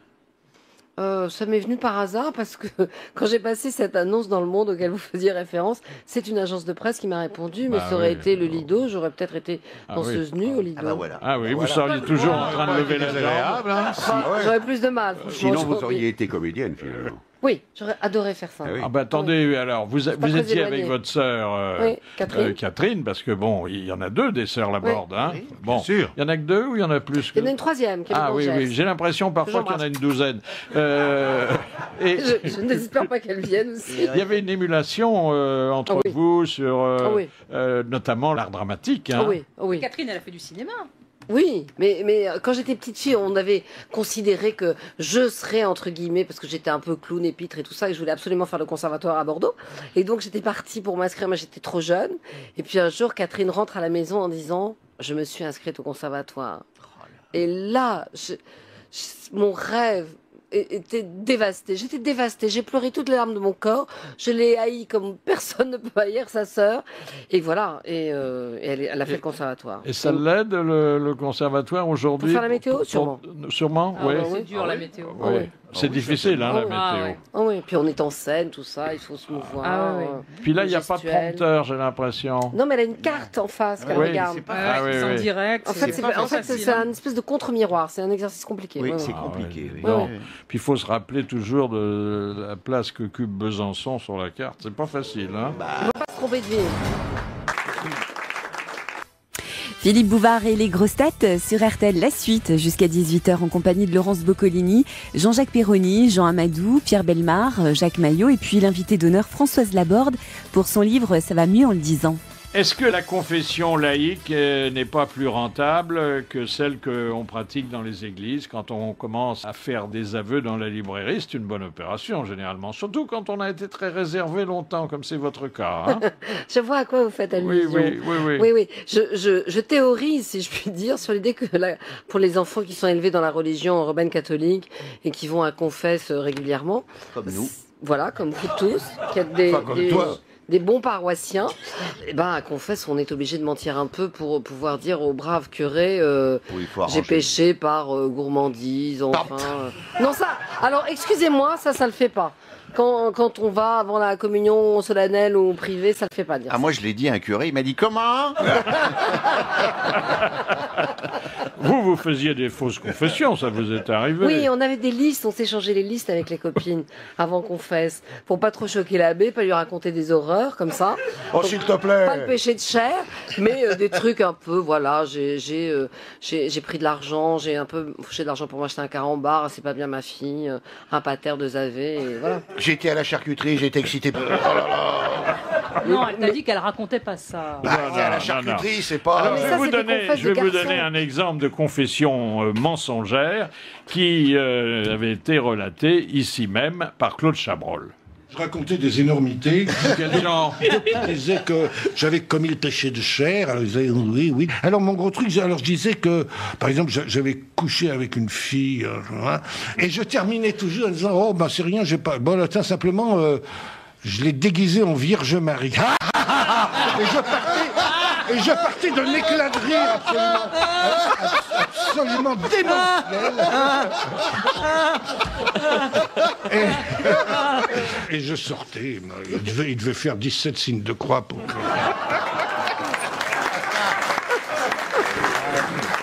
Ça m'est venu par hasard parce que quand j'ai passé cette annonce dans Le Monde auquel vous faisiez référence, c'est une agence de presse qui m'a répondu, mais Bah ça aurait oui. été le Lido, j'aurais peut-être été Ah danseuse nue au Lido. Ah oui, vous seriez toujours en train de lever la jambe. J'aurais plus de mal. franchement, Sinon, vous j'aurais- auriez été comédienne, finalement. Oui, j'aurais adoré faire ça. Ah ben attendez, alors, vous pas très étiez éloigné. avec votre sœur Oui, Catherine. Catherine, parce que bon, il y en a deux des sœurs Laborde, hein. Bon, sûr. il y en a que deux ou il y en a plus que... Il y en a une troisième qui est Ah oui, Jess. oui, j'ai l'impression parfois qu'il y en a une douzaine. Et Je n'espère pas qu'elle vienne aussi. il y avait une émulation entre vous sur Ah oui. notamment l'art dramatique. Hein. Ah oui, ah oui. Catherine, elle a fait du cinéma. Oui, mais quand j'étais petite fille, on avait considéré que je serais, entre guillemets, parce que j'étais un peu clown, épître et tout ça, et je voulais absolument faire le conservatoire à Bordeaux. Et donc j'étais partie pour m'inscrire, mais j'étais trop jeune. Et puis un jour, Catherine rentre à la maison en disant « Je me suis inscrite au conservatoire ». Et là, mon rêve était dévasté. J'étais dévastée. J'ai pleuré toutes les larmes de mon corps. Je l'ai haï comme personne ne peut haïr sa sœur. Et voilà. Et elle a fait le conservatoire. Et ça l'aide, le conservatoire, aujourd'hui? Pour faire la météo, sûrement. Sûrement, oui. C'est dur, la météo. Oui. C'est difficile, la météo. Ah oui, puis on est en scène, tout ça, il faut se mouvoir. Ah oui. Puis là, il n'y a pas de prompteur, j'ai l'impression. Non, mais elle a une carte en face qu'elle regarde. C'est en direct. En fait, c'est un espèce de contre-miroir. C'est un exercice compliqué. Oui, c'est compliqué. Oui. Non. Puis il faut se rappeler toujours de la place que occupe Besançon sur la carte. C'est pas facile, hein? On ne va pas se tromper de ville. Philippe Bouvard et les grosses têtes sur RTL, la suite jusqu'à 18h en compagnie de Laurence Boccolini, Jean-Jacques Perroni, Jean Amadou, Pierre Bellemare, Jacques Maillot et puis l'invité d'honneur Françoise Laborde pour son livre Ça va mieux en le disant. Est-ce que la confession laïque n'est pas plus rentable que celle qu'on pratique dans les églises? Quand on commence à faire des aveux dans la librairie, c'est une bonne opération généralement, surtout quand on a été très réservé longtemps, comme c'est votre cas. Hein. Je vois à quoi vous faites allusion. Oui. Je théorise, si je puis dire, sur l'idée que pour les enfants qui sont élevés dans la religion romaine catholique et qui vont à confesse régulièrement, comme nous. Voilà, comme vous tous, qui êtes des bons paroissiens, eh ben, à confesse, on est obligé de mentir un peu pour pouvoir dire au brave curé j'ai péché par gourmandise, enfin... Non, ça, alors excusez-moi, ça le fait pas. Quand on va avant la communion solennelle ou privée, ça le fait pas dire. Ah, moi, je l'ai dit à un curé, il m'a dit comment? Vous faisiez des fausses confessions, ça vous est arrivé? Oui, on avait des listes, on s'échangeait les listes avec les copines avant qu'on confesse, pour pas trop choquer l'abbé, pas lui raconter des horreurs comme ça. Oh, s'il te plaît. Pas le péché de chair, mais des trucs un peu, voilà, j'ai pris de l'argent, j'ai un peu fouché de l'argent pour m'acheter un carambar, c'est pas bien ma fille, un pater de Zavé, et voilà. J'étais à la charcuterie, j'étais excité. Oh là là. Non, elle t'a dit qu'elle racontait pas ça. À la charcuterie, c'est pas... Alors, je vais vous donner un exemple de confession mensongère qui avait été relatée ici même par Claude Chabrol. Je racontais des énormités. Quel genre? Je disais que j'avais commis le péché de chair. Alors ils disaient oui. Alors mon gros truc, alors je disais que, par exemple, j'avais couché avec une fille, et je terminais toujours en disant oh ben c'est rien, j'ai pas. Bon, tiens, simplement, je l'ai déguisé en Vierge Marie. Et je partais d'un éclat de rire absolument démentiel. Et je sortais. Il devait faire 17 signes de croix pour que...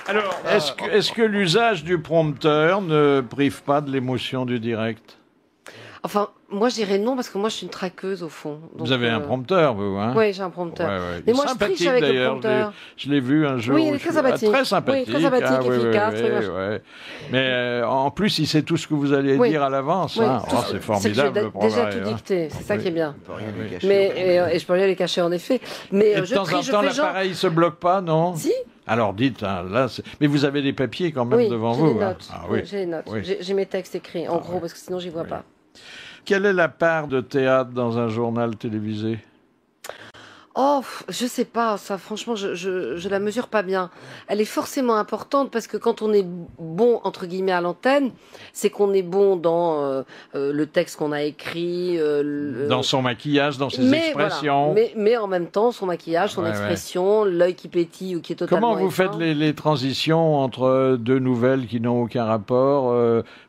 Alors, est-ce que l'usage du prompteur ne prive pas de l'émotion du direct? Enfin, moi je dirais non parce que moi je suis une traqueuse au fond. Donc, vous avez un prompteur, vous, hein? Oui, j'ai un prompteur. Ouais. Mais moi je triche avec le prompteur. Je l'ai vu un jour. Oui, il est très sympathique. Très sympathique. Oui, très sympathique, efficace. Oui. Mais en plus, il sait tout ce que vous allez dire à l'avance. Hein. Oh, c'est formidable le progrès. Déjà tout dicté, c'est ça qui est bien. Et je peux rien les cacher en effet. Mais de temps en temps, l'appareil se bloque pas, non? Si. Alors dites, hein, là, mais vous avez des papiers quand même devant vous. Oui, j'ai les notes. J'ai mes textes écrits, en gros, parce que sinon j'y vois pas. Quelle est la part de théâtre dans un journal télévisé? Oh, je sais pas, ça franchement, je la mesure pas bien. Elle est forcément importante parce que quand on est bon, entre guillemets, à l'antenne, c'est qu'on est bon dans le texte qu'on a écrit. Dans son maquillage, dans ses expressions. Voilà. Mais en même temps, son maquillage, son expression, l'œil qui pétille ou qui est totalement Comment vous faites les transitions entre deux nouvelles qui n'ont aucun rapport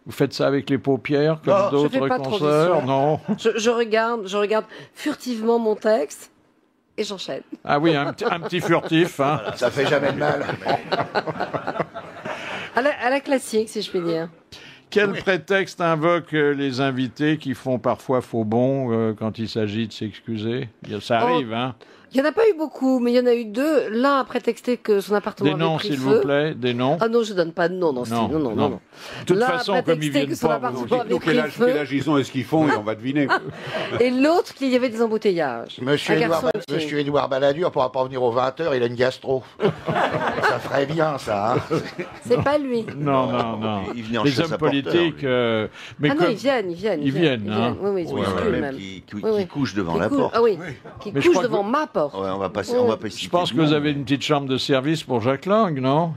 Vous faites ça avec les paupières, comme d'autres consoeurs? Non. Je regarde furtivement mon texte. Et j'enchaîne. Ah oui, un petit furtif. Hein. Ça fait jamais de mal. À la classique, si je puis dire. Quel prétexte invoquent les invités qui font parfois faux bond quand il s'agit de s'excuser? Ça arrive, hein? Il n'y en a pas eu beaucoup, mais il y en a eu 2. L'un a prétexté que son appartement Des noms, avait pris s'il feu. vous plaît, des noms. Ah non, je donne pas de nom dans ce style. Non. De toute L'un a façon, comme ils prétexté viennent que son pas, appartement avait pris Quel âge feu. ils ont et ce qu'ils font, et on va deviner. Et l'autre, qu'il y avait des embouteillages. Monsieur Un Édouard, garçon de fille. Monsieur Édouard Balladur pourra pas venir aux 20h, il a une gastro. Ça ferait bien, ça. Hein. C'est pas lui. Non. Il venait en Les chasse hommes à porteur, politiques. mais Ah non, comme- ils viennent. Ils viennent, hein. Oui, ils se bousculent même même. qui Oui, oui. couche devant Qui la couche- porte. Ah oui, qui Mais je couche crois que devant ma porte. Ouais, on va pas Oui. citer Je pense le que vous nom. avez une petite chambre de service pour Jacques Lang, non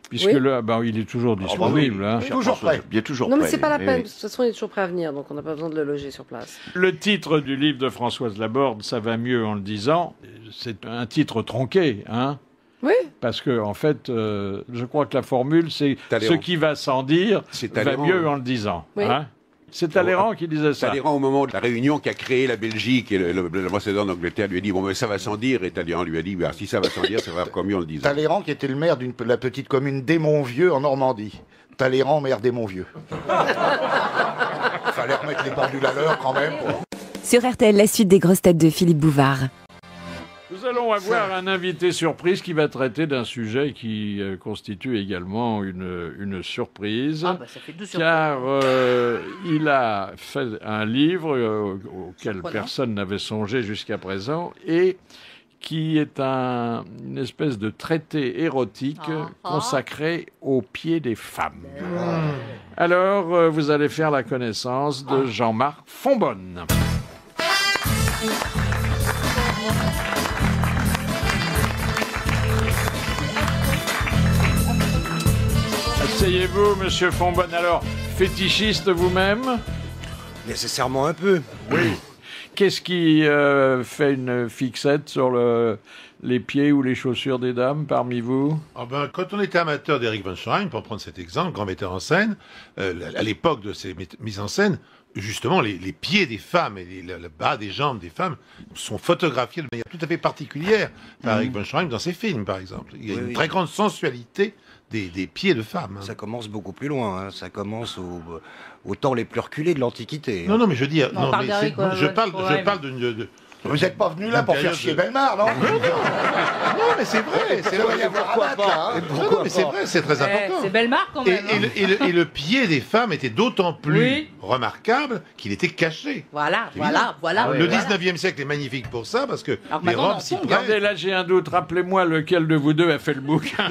Puisque Oui. là, il est toujours disponible. hein. Toujours prêt. Il est toujours Non, mais prêt, c'est pas la oui, peine. oui. De toute façon, il est toujours prêt à venir, donc on n'a pas besoin de le loger sur place. Le titre du livre de Françoise Laborde, ça va mieux en le disant, c'est un titre tronqué, hein. Oui. Parce que, en fait, je crois que la formule, c'est Talleyrand. ce qui va sans dire C'est va Talleyrand, mieux hein. en le disant. Oui. Hein. C'est Talleyrand qui disait ça. Talleyrand, au moment de la réunion qui a créé la Belgique, et l'ambassadeur d'Angleterre lui a dit, bon, mais ça va sans dire, et Talleyrand lui a dit, bah, si ça va sans dire, ça va encore mieux en le disant. Talleyrand qui était le maire de la petite commune d'Émonvieux en Normandie. Talleyrand, maire d'Émonvieux. Fallait remettre les pendules à l'heure quand même. Sur RTL, la suite des grosses têtes de Philippe Bouvard. Nous allons avoir un invité surprise qui va traiter d'un sujet qui constitue également une surprise. Ah, bah, ça fait 2 surprises. Car il a fait un livre auquel Surprenant. personne n'avait songé jusqu'à présent et qui est une espèce de traité érotique consacré aux pieds des femmes. Alors, vous allez faire la connaissance de Jean-Marc Fonbonne. Asseyez-vous, monsieur Fonbonne. Alors, fétichiste vous-même? Nécessairement un peu. Oui. Qu'est-ce qui fait une fixette sur les pieds ou les chaussures des dames parmi vous? Ah ben, quand on était amateur d'Eric von Stroheim, pour prendre cet exemple, grand metteur en scène, à l'époque de ses mises en scène, justement, les pieds des femmes et le bas des jambes des femmes sont photographiés de manière tout à fait particulière par Eric von Stroheim dans ses films, par exemple. Il y a une très grande sensualité des pieds de femmes. Hein. Ça commence beaucoup plus loin. Hein. Ça commence au temps les plus reculés de l'Antiquité. Non, non, mais je dis... On non, parle mais d'Eric je parle Stroheim. de... Vous n'êtes pas venu là pour faire chier Bellemare, non? Non, mais c'est vrai, c'est vrai. Pourquoi pas? Non, mais c'est vrai, c'est très important. C'est Bellemare quand même. hein. Et le pied des femmes était d'autant plus Oui. remarquable qu'il était caché. Voilà. Le 19e siècle est magnifique pour ça, parce que Alors les maintenant, robes on s'y en Regardez, prêtent. là j'ai un doute. Rappelez-moi lequel de vous deux a fait le bouquin.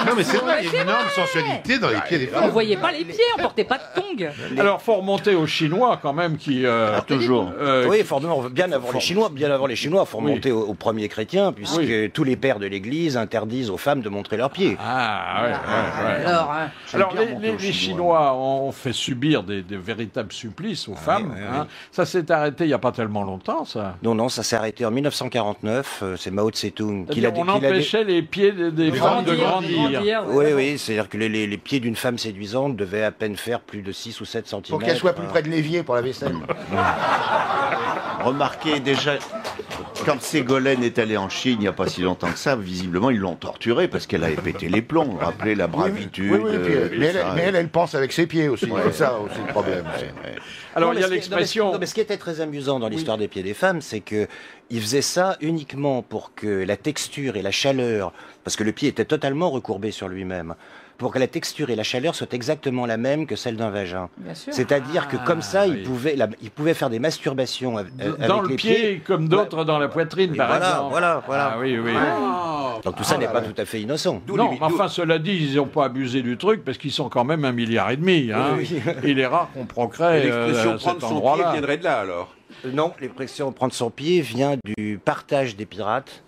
Non, mais c'est vrai, il y a une énorme sensualité dans les pieds des On femmes. voyait pas les pieds, on portait pas de tongs. Alors, faut remonter aux Chinois quand même qui... Toujours. Oui, forcément, bien avant les Chinois, faut remonter aux premiers chrétiens, puisque tous les pères de l'Église interdisent aux femmes de montrer leurs pieds. Ah, ouais. Alors, hein. Alors, les Chinois ont fait subir des véritables supplices aux femmes. oui. Hein. Ça s'est arrêté il n'y a pas tellement longtemps, ça. Non, ça s'est arrêté en 1949. C'est Mao Tse-tung qui l'a dit. On empêchait les pieds des femmes de grandir. Oui, c'est-à-dire que les pieds d'une femme séduisante devaient à peine faire plus de 6 ou 7 cm. Pour qu'elle soit plus près de l'évier pour la vaisselle. Remarquez déjà, quand Ségolène est allée en Chine il n'y a pas si longtemps que ça, visiblement ils l'ont torturée parce qu'elle avait pété les plombs. Vous vous rappelez la bravitude. Oui, mais elle pense avec ses pieds aussi. C'est ça aussi le problème. Alors, Non, il y a mais l'expression... Non, mais ce qui était très amusant dans l'histoire des pieds des femmes, c'est que ils faisaient ça uniquement pour que la texture et la chaleur, parce que le pied était totalement recourbé sur lui-même, pour que la texture et la chaleur soient exactement la même que celle d'un vagin. Bien sûr. C'est-à-dire que comme ça, ils pouvaient faire des masturbations avec Dans le les pied, pieds. comme d'autres dans la poitrine, Et par voilà, exemple. voilà. Ah oui. Donc tout ça n'est pas tout à fait innocent. Non, mais enfin, cela dit, ils n'ont pas abusé du truc parce qu'ils sont quand même 1,5 milliard. Hein. Oui. Il est rare qu'on procrée L'expression à prendre cet son pied endroit-là. viendrait de là, alors. Non, l'expression prendre son pied vient du partage des pirates.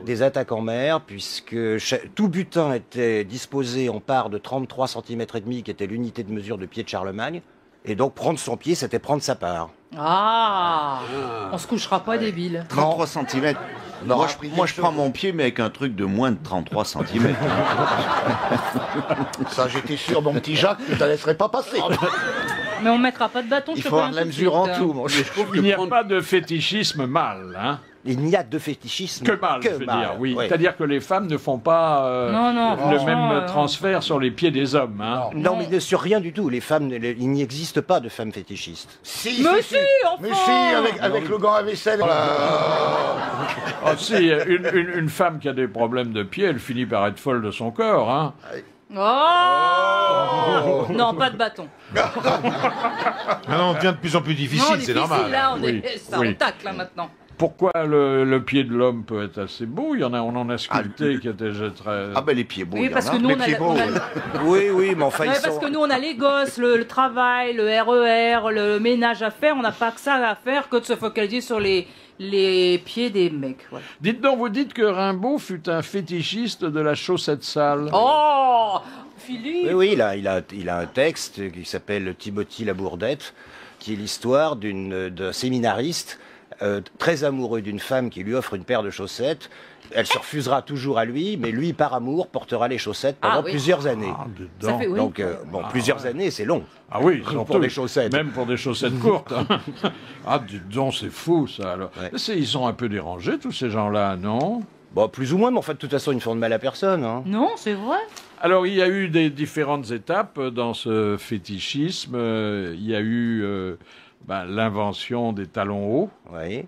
Des attaques en mer, puisque tout butin était disposé en part de 33 cm et demi, qui était l'unité de mesure de pied de Charlemagne. Et donc prendre son pied, c'était prendre sa part. On se couchera pas débile. 33 cm. Moi, je prends mon pied, mais avec un truc de moins de 33 cm. Ça, j'étais sûr, mon petit Jacques, que tu ne la laisserais pas passer. Mais on mettra pas de bâton. Il faut avoir de la mesure en tout. Moi, je trouve Il n'y a pas de fétichisme mâle. Hein. Il n'y a de fétichisme que mâle, je veux dire, oui. C'est-à-dire que les femmes ne font pas le même transfert sur les pieds des hommes. Hein. Non, mais sur rien du tout. Les femmes, il n'y existe pas de femmes fétichistes. Si, Mais si, si, enfin. mais si, avec le gant à vaisselle. Oh, si, une femme qui a des problèmes de pied, elle finit par être folle de son corps. Hein. Oh non, pas de bâton. Maintenant, on devient de plus en plus difficile, c'est normal. Là, on Oui, on tacle là maintenant. Pourquoi le pied de l'homme peut être assez beau? On en a sculpté qui étaient très... Ah ben les pieds beaux, Oui, il y en parce a. que nous, Les on a, pieds beaux, Oui, mais enfin, Ouais, ils parce sont... que nous, on a les gosses, le travail, le RER, le ménage à faire. On n'a pas que ça à faire que de se focaliser sur les pieds des mecs. Voilà. Dites donc, vous dites que Rimbaud fut un fétichiste de la chaussette sale. Oh Philippe. Oui, il a un texte qui s'appelle Timothy la Bourdette, qui est l'histoire d'un séminariste très amoureux d'une femme qui lui offre une paire de chaussettes. Elle se refusera toujours à lui, mais lui, par amour, portera les chaussettes pendant plusieurs années. Ça fait, oui. Donc, plusieurs années, c'est long. Ah oui, pour des chaussettes. Même pour des chaussettes courtes. Hein. Ah, dites donc, c'est fou, ça. Alors. Ouais. Ils sont un peu dérangés, tous ces gens-là, non? Bon, plus ou moins, mais en fait, de toute façon, ils ne font de mal à personne. Hein. Non, c'est vrai. Alors, il y a eu des différentes étapes dans ce fétichisme. Il y a eu l'invention des talons hauts. Oui.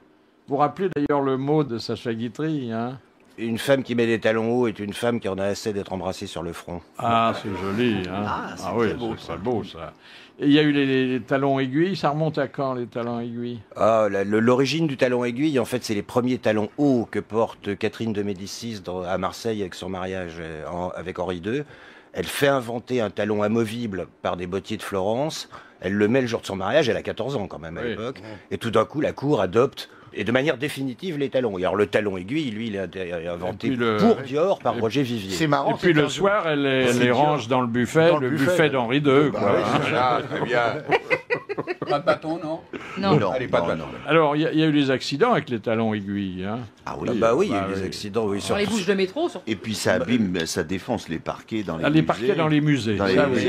Vous rappelez d'ailleurs le mot de Sacha Guitry, hein? Une femme qui met des talons hauts est une femme qui en a assez d'être embrassée sur le front. Ah, c'est joli. Hein? Oui, c'est très beau, ça. Et il y a eu les talons aiguilles. Ça remonte à quand, les talons aiguilles? L'origine du talon aiguille, en fait, c'est les premiers talons hauts que porte Catherine de Médicis à Marseille avec son mariage avec Henri II. Elle fait inventer un talon amovible par des bottiers de Florence. Elle le met le jour de son mariage. Elle a 14 ans quand même à l'époque. Et tout d'un coup, la cour adopte, et de manière définitive, les talons. Et alors le talon aiguille, lui, il est inventé pour Dior par Roger Vivier. C'est marrant. Et puis le soir, elle les range dans le buffet, le buffet d'Henri II. Quoi. Voilà, très bien. Pas de bâton, non? Non. Allez, pas de bâton. Alors, il y a eu des accidents avec les talons aiguilles. Hein. Ah oui. Il y a eu des accidents, oui. Dans les bouches de métro, surtout. Et puis ça abîme, ça défonce les parquets dans les musées. Les parquets dans les musées.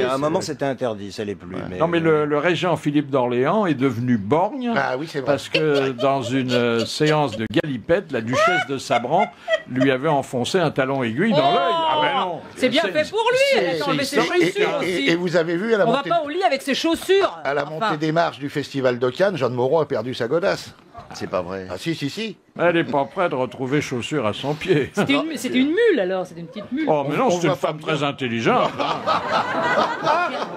À un moment, c'était interdit, ça l'est plus. Ouais. Non, mais le régent Philippe d'Orléans est devenu borgne. Ah oui, c'est vrai. Parce que dans une séance de galipette, la duchesse de Sabran lui avait enfoncé un talon aiguille dans l'œil. Ah ben non. C'est bien fait pour lui. Elle a enlevé ses chaussures aussi. Et vous avez vu à la On va montée, pas au lit avec ses chaussures. à la montée des marches du Festival de Cannes, Jeanne Moreau a perdu sa godasse. C'est pas vrai. Ah si. Elle n'est pas prête de retrouver chaussures à son pied. C'était une mule alors, c'était une petite mule. Oh, mais non, c'est une femme très intelligente.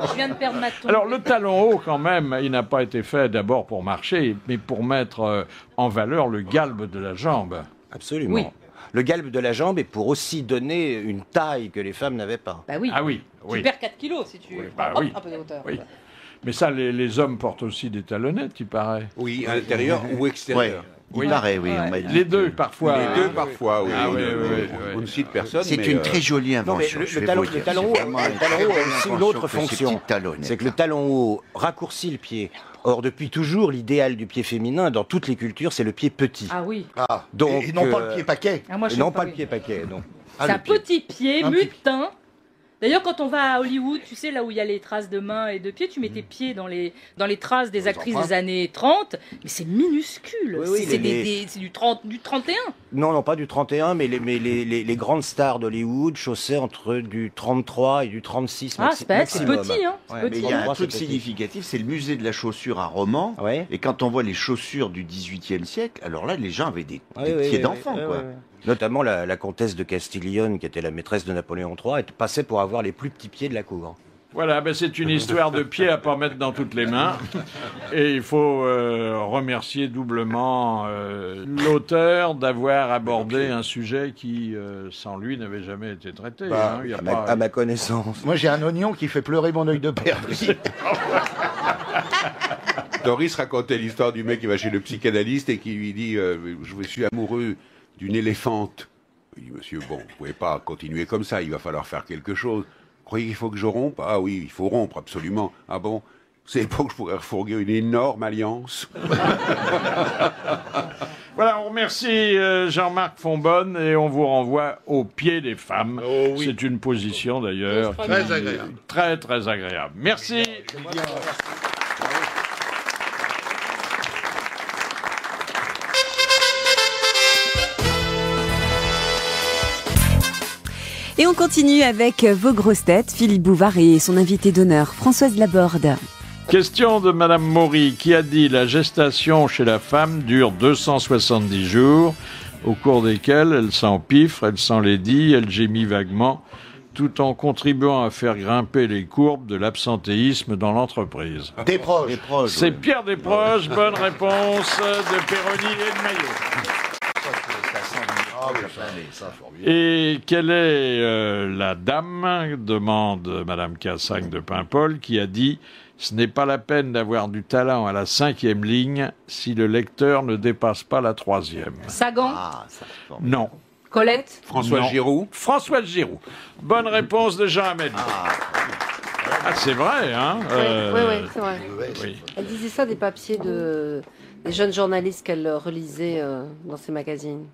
Je viens de perdre ma tombe. Alors, le talon haut, quand même, il n'a pas été fait d'abord pour marcher, mais pour mettre en valeur le galbe de la jambe. Absolument. Oui. Le galbe de la jambe est pour aussi donner une taille que les femmes n'avaient pas. Bah oui. Ah oui, Tu oui. perds 4 kilos si tu bah hop, oui. un peu de hauteur. Oui. Mais ça, les hommes portent aussi des talonnettes, il paraît. Oui, à l'intérieur ou extérieur. Il paraît, oui. On m'a dit Les deux, parfois. Les deux, parfois, oui. Ah, oui. On ne cite personne. C'est mais, une très jolie Non, mais invention. le talon haut a aussi une autre fonction. C'est que le talon haut raccourcit le pied. Or, depuis toujours, l'idéal du pied féminin, dans toutes les cultures, c'est le pied petit. Ah oui. Ah, Donc, et non pas le pied paquet. Ah, moi, je Et sais non pas, pas oui. le pied paquet. Non. C'est un petit pied Un petit mutin. D'ailleurs, quand on va à Hollywood, tu sais, là où il y a les traces de mains et de pieds, tu mets tes pieds dans les traces des actrices des années 30, mais c'est minuscule. Oui, C'est du 31. Non, pas du 31, mais les grandes stars d'Hollywood chaussaient entre du 33 et du 36 Ah, c'est maximum. petit, hein. Ouais, C'est Mais petit. il y a un 33, truc c'est petit. significatif, c'est le musée de la chaussure à Romans. Ouais. Et quand on voit les chaussures du XVIIIe siècle, alors là, les gens avaient des Oui, pieds d'enfant, quoi. ouais. Notamment la comtesse de Castiglione, qui était la maîtresse de Napoléon III, passait pour avoir les plus petits pieds de la cour. Voilà, c'est une histoire de pied à pas mettre dans toutes les mains. Et il faut remercier doublement l'auteur d'avoir abordé un sujet qui, sans lui, n'avait jamais été traité. Bah, Il y a À ma connaissance. Moi j'ai un oignon qui fait pleurer mon œil de père. Doris racontait l'histoire du mec qui va chez le psychanalyste et qui lui dit je suis amoureux d'une éléphante. Il dit monsieur, bon, vous pouvez pas continuer comme ça, il va falloir faire quelque chose. Vous croyez qu'il faut que je rompe? Ah oui, il faut rompre, absolument. Ah bon? C'est pas que je pourrais refourguer une énorme alliance. Voilà, on remercie Jean-Marc Fonbonne et on vous renvoie au pied des femmes. Oh oui. C'est une position d'ailleurs Très agréable. très très agréable. Merci. Et on continue avec vos grosses têtes, Philippe Bouvard et son invité d'honneur, Françoise Laborde. Question de Madame Maury qui a dit la gestation chez la femme dure 270 jours, au cours desquels elle s'empiffre, elle s'enlaidit, elle gémit vaguement, tout en contribuant à faire grimper les courbes de l'absentéisme dans l'entreprise. Desproges. C'est Pierre Desproges, bonne réponse de Péroni et de Maillot. Et quelle est la dame, demande Madame Cassagne de Paimpol, qui a dit « Ce n'est pas la peine d'avoir du talent à la 5e ligne si le lecteur ne dépasse pas la 3e. » Sagan. Non. Colette. Françoise Giroud. Françoise Giroud. Bonne réponse de Jean Amélie. Ah, c'est vrai, hein Oui, c'est vrai. Oui. Elle disait ça des papiers des jeunes journalistes qu'elle relisait dans ses magazines.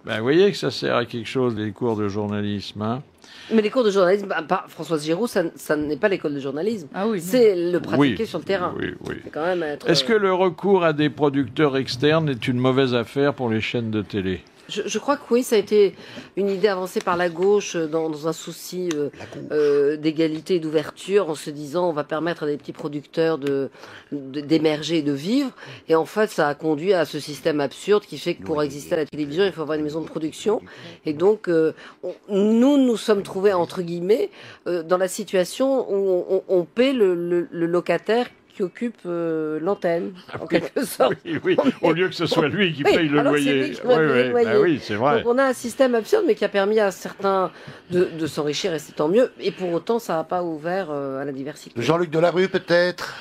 Ben, vous voyez que ça sert à quelque chose, les cours de journalisme, hein. Mais les cours de journalisme, Françoise Giroud, ça n'est pas l'école de journalisme. C'est le pratiquer sur le terrain. Oui. C'est quand même être... Est-ce que le recours à des producteurs externes est une mauvaise affaire pour les chaînes de télé ? Je crois que oui, ça a été une idée avancée par la gauche dans un souci d'égalité et d'ouverture, en se disant on va permettre à des petits producteurs d'émerger et de vivre. Et en fait, ça a conduit à ce système absurde qui fait que pour exister à la télévision, il faut avoir une maison de production. Et donc, nous sommes trouvés, entre guillemets, dans la situation où on paie le locataire qui occupe l'antenne, en quelque sorte. Oui. Au lieu que ce soit lui qui paye le loyer. Oui, c'est vrai. Donc on a un système absurde, mais qui a permis à certains de s'enrichir, et c'est tant mieux. Et pour autant, ça n'a pas ouvert à la diversité. Jean-Luc Delarue, peut-être.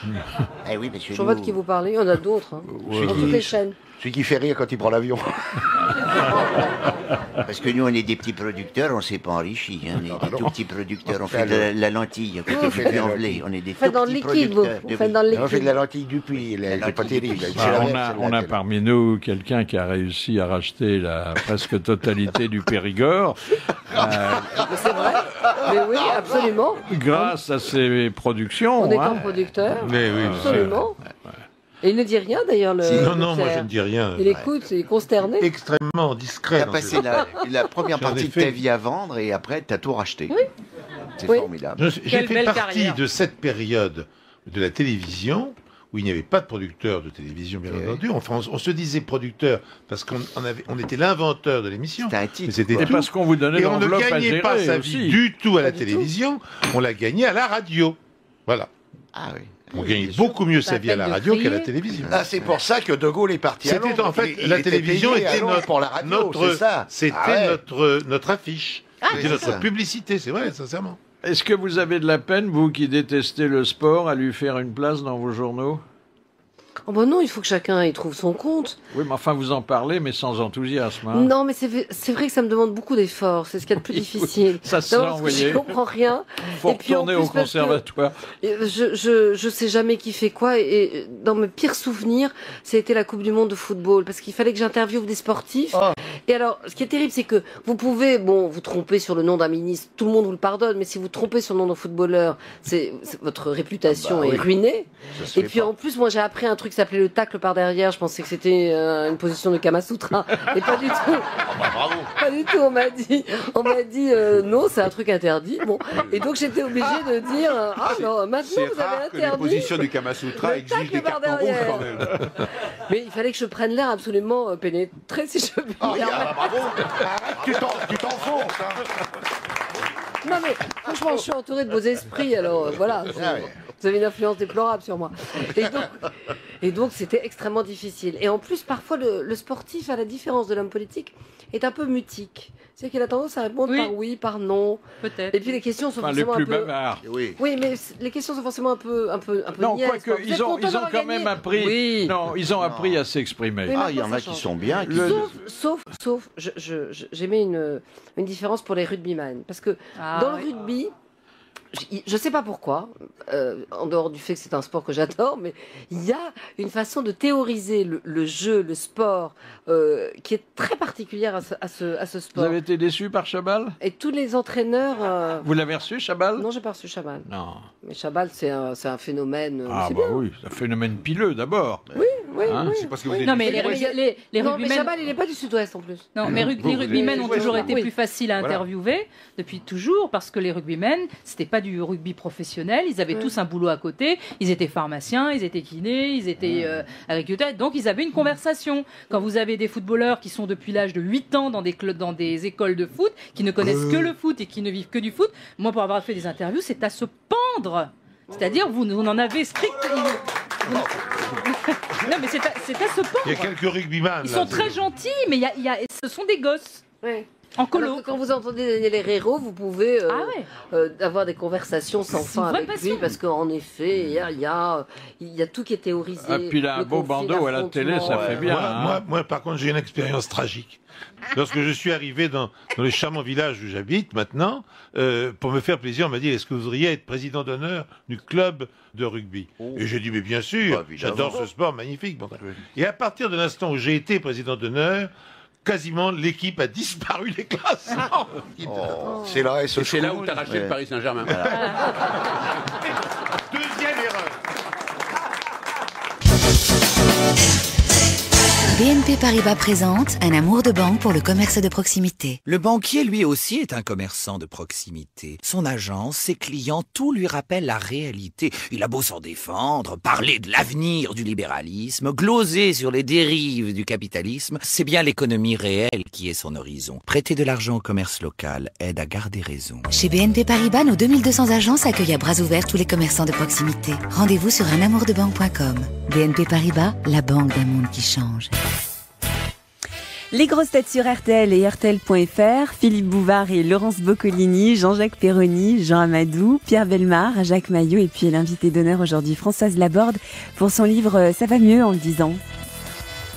Oui, monsieur. Je vois de qui vous parlez. Il y en a d'autres. Dans toutes les chaînes. Celui qui fait rire quand il prend l'avion. Parce que nous, on est des petits producteurs, on ne s'est pas enrichis. On est des tout petits producteurs. On fait de la lentille, on fait du Puy-en-Velay. On est des tout petits producteurs. Vous faites dans le liquide. On fait de la lentille du Puy, c'est pas terrible. On a parmi nous quelqu'un qui a réussi à racheter la presque totalité du Périgord. C'est vrai. Mais oui, absolument. Grâce à ses productions. On est comme producteur. Mais oui, absolument. Et il ne dit rien d'ailleurs. Non, moi je ne dis rien. Il écoute, il est consterné. Extrêmement discret. Tu as passé la première partie de ta vie à vendre et après tu as tout racheté. Oui. C'est formidable. J'ai fait partie de cette période de la télévision où il n'y avait pas de producteur de télévision, bien entendu. Enfin, on se disait producteur parce qu'on était l'inventeur de l'émission. C'était et parce qu'on vous donnait l'enveloppe à gérer. Et on ne gagnait pas sa vie du tout à la télévision, on la gagnait à la radio. Voilà. Ah oui. On gagnait beaucoup mieux sa vie à la radio qu'à la télévision. Ah, c'est pour ça que De Gaulle est parti. C'était en fait la télévision était notre affiche, c'était notre publicité, c'est vrai, sincèrement. Est-ce que vous avez de la peine, vous qui détestez le sport, à lui faire une place dans vos journaux ? Oh ben non, il faut que chacun y trouve son compte. Oui, mais enfin, vous en parlez, mais sans enthousiasme. Hein. Non, mais c'est vrai que ça me demande beaucoup d'efforts. C'est ce qu'il y a de plus difficile. Ça se sent, vous voyez. Je comprends rien. Faut retourner au conservatoire. Je sais jamais qui fait quoi. Et dans mes pires souvenirs, c'était la Coupe du Monde de football. Parce qu'il fallait que j'interviewe des sportifs. Oh. Et alors, ce qui est terrible, c'est que vous pouvez, vous tromper sur le nom d'un ministre. Tout le monde vous le pardonne. Mais si vous trompez sur le nom d'un footballeur, votre réputation est ruinée. Et puis en plus, moi, j'ai appris un truc qui s'appelait le tacle par derrière. Je pensais que c'était une position de Kamasutra. Et pas du tout. Bravo. Pas du tout. On m'a dit non, c'est un truc interdit. Bon. Et donc j'étais obligée de dire non, maintenant vous avez interdit. Les positions du Kamasutra exigent des cartons rouges quand même. Mais il fallait que je prenne l'air absolument pénétré, si je puis dire. Bravo. Tu t'enfonces. Non mais franchement, je suis entourée de beaux esprits, alors voilà. Vous avez une influence déplorable sur moi. Et donc c'était extrêmement difficile. Et en plus, parfois, le sportif, à la différence de l'homme politique, est un peu mutique. C'est qu'il a tendance à répondre par oui, par non. Peut-être. Et puis les questions sont forcément les plus bavards. Oui, mais les questions sont forcément un peu non, niaises. Quoique, ils ont quand même appris. Oui. Non, ils ont appris à s'exprimer. Oui, il y en a qui sont bien. Sauf, j'aimais une différence pour les rugbyman. Parce que dans le rugby, je sais pas pourquoi, en dehors du fait que c'est un sport que j'adore, mais il y a une façon de théoriser le jeu, le sport, qui est très particulière à ce sport. Vous avez été déçu par Chabal? Et tous les entraîneurs... Vous l'avez reçu, Chabal? Non, j'ai pas reçu Chabal. Non. Mais Chabal, c'est un phénomène... Ah c'est bah bien. oui, c'est un phénomène pileux d'abord. Oui, oui, Hein, oui. C'est parce que vous êtes Non, du mais Sud-Ouest. les Non, mais rugbymen... Chabal, il n'est pas du sud-ouest en plus. Non, mais les rugbymen ont toujours été plus faciles à interviewer depuis toujours parce que les rugbymen, c'était pas du rugby professionnel, ils avaient tous un boulot à côté, ils étaient pharmaciens, ils étaient kinés, ils étaient agriculteurs, donc ils avaient une conversation. Quand vous avez des footballeurs qui sont depuis l'âge de 8 ans dans des écoles de foot, qui ne connaissent que le foot et qui ne vivent que du foot, moi pour avoir fait des interviews, c'est à se pendre. C'est-à-dire vous n'en avez strictement... Non, mais c'est à se pendre. Il y a quelques rugbyman. Ils sont très gentils, mais ce sont des gosses. Ouais. En colo. Alors que quand vous entendez Daniel Herrero, vous pouvez avoir des conversations sans C'est une fin vraie avec passion. lui, parce qu'en effet, il y a tout qui est théorisé. Ah, puis là, un le beau conflit, bandeau à la télé, ça l'affrontement. fait bien. hein. Moi, par contre, j'ai une expérience tragique. Lorsque je suis arrivé dans les charmants villages où j'habite maintenant, pour me faire plaisir, on m'a dit, est-ce que vous voudriez être président d'honneur du club de rugby? Et j'ai dit, mais bien sûr, j'adore ce sport magnifique. Bon, et à partir de l'instant où j'ai été président d'honneur, quasiment l'équipe a disparu des classes. C'est là, Et c'est là où tu as racheté le Paris Saint-Germain. Deuxième erreur. BNP Paribas présente un amour de banque pour le commerce de proximité. Le banquier, lui aussi, est un commerçant de proximité. Son agence, ses clients, tout lui rappelle la réalité. Il a beau s'en défendre, parler de l'avenir du libéralisme, gloser sur les dérives du capitalisme, c'est bien l'économie réelle qui est son horizon. Prêter de l'argent au commerce local aide à garder raison. Chez BNP Paribas, nos 2200 agences accueillent à bras ouverts tous les commerçants de proximité. Rendez-vous sur unamourdebanque.com. BNP Paribas, la banque d'un monde qui change. Les grosses têtes sur RTL et RTL.fr, Philippe Bouvard et Laurence Boccolini, Jean-Jacques Perroni, Jean Amadou, Pierre Bellemare, Jacques Maillot et puis l'invité d'honneur aujourd'hui, Françoise Laborde, pour son livre Ça va mieux en le disant.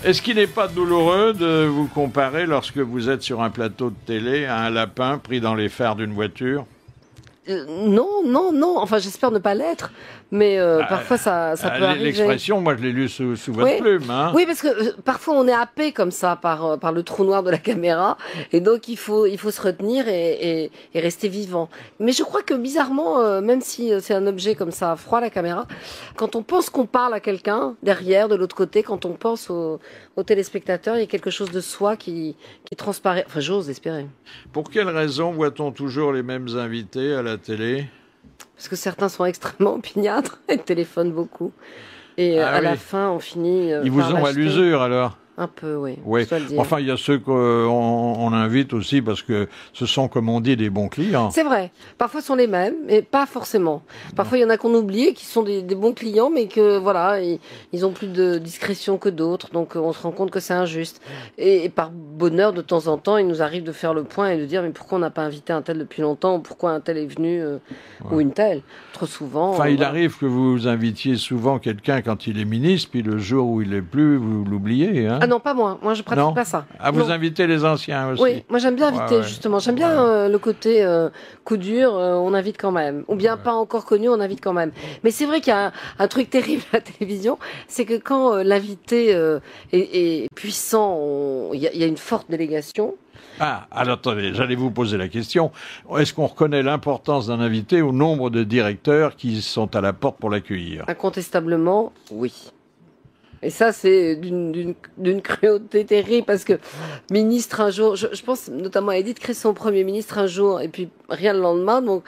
Est-ce qu'il n'est pas douloureux de vous comparer lorsque vous êtes sur un plateau de télé à un lapin pris dans les phares d'une voiture? Non. Enfin, j'espère ne pas l'être, mais parfois ça peut arriver. L'expression, moi je l'ai lu sous votre plume. Hein. Oui, parce que parfois on est happé comme ça par le trou noir de la caméra, et donc il faut se retenir et rester vivant. Mais je crois que bizarrement, même si c'est un objet comme ça froid la caméra, quand on pense qu'on parle à quelqu'un derrière, de l'autre côté, quand on pense aux téléspectateurs, il y a quelque chose de soi qui transparaît. Enfin, j'ose espérer. Pour quelle raison voit-on toujours les mêmes invités à la télé? Parce que certains sont extrêmement opiniâtres et téléphonent beaucoup. Et la fin, on finit. Ils vous ont à l'usure alors? Un peu, oui. Oui. Enfin, il y a ceux qu'on invite aussi parce que ce sont, comme on dit, des bons clients. C'est vrai. Parfois, ce sont les mêmes, mais pas forcément. Parfois, il y en a qu'on oublie et qui sont des bons clients, mais que, voilà, ils ont plus de discrétion que d'autres. Donc, on se rend compte que c'est injuste. Et par bonheur, de temps en temps, il nous arrive de faire le point et de dire, mais pourquoi on n'a pas invité un tel depuis longtemps? Ou pourquoi un tel est venu ou une telle? Trop souvent. Enfin, il arrive que vous invitiez souvent quelqu'un quand il est ministre, puis le jour où il n'est plus, vous l'oubliez. Hein? Ah non, pas moi. Moi, je pratique pas ça. Ah, vous invitez les anciens aussi? Oui, moi j'aime bien inviter, justement. J'aime bien le côté coup dur, on invite quand même. Ou bien pas encore connu, on invite quand même. Mais c'est vrai qu'il y a un truc terrible à la télévision, c'est que quand l'invité est puissant, il y a une forte délégation. Ah, alors attendez, j'allais vous poser la question. Est-ce qu'on reconnaît l'importance d'un invité au nombre de directeurs qui sont à la porte pour l'accueillir? Incontestablement, oui. Et ça, c'est d'une cruauté terrible, parce que ministre un jour, je pense notamment à Edith Cresson, Premier ministre un jour, et puis rien le lendemain. Donc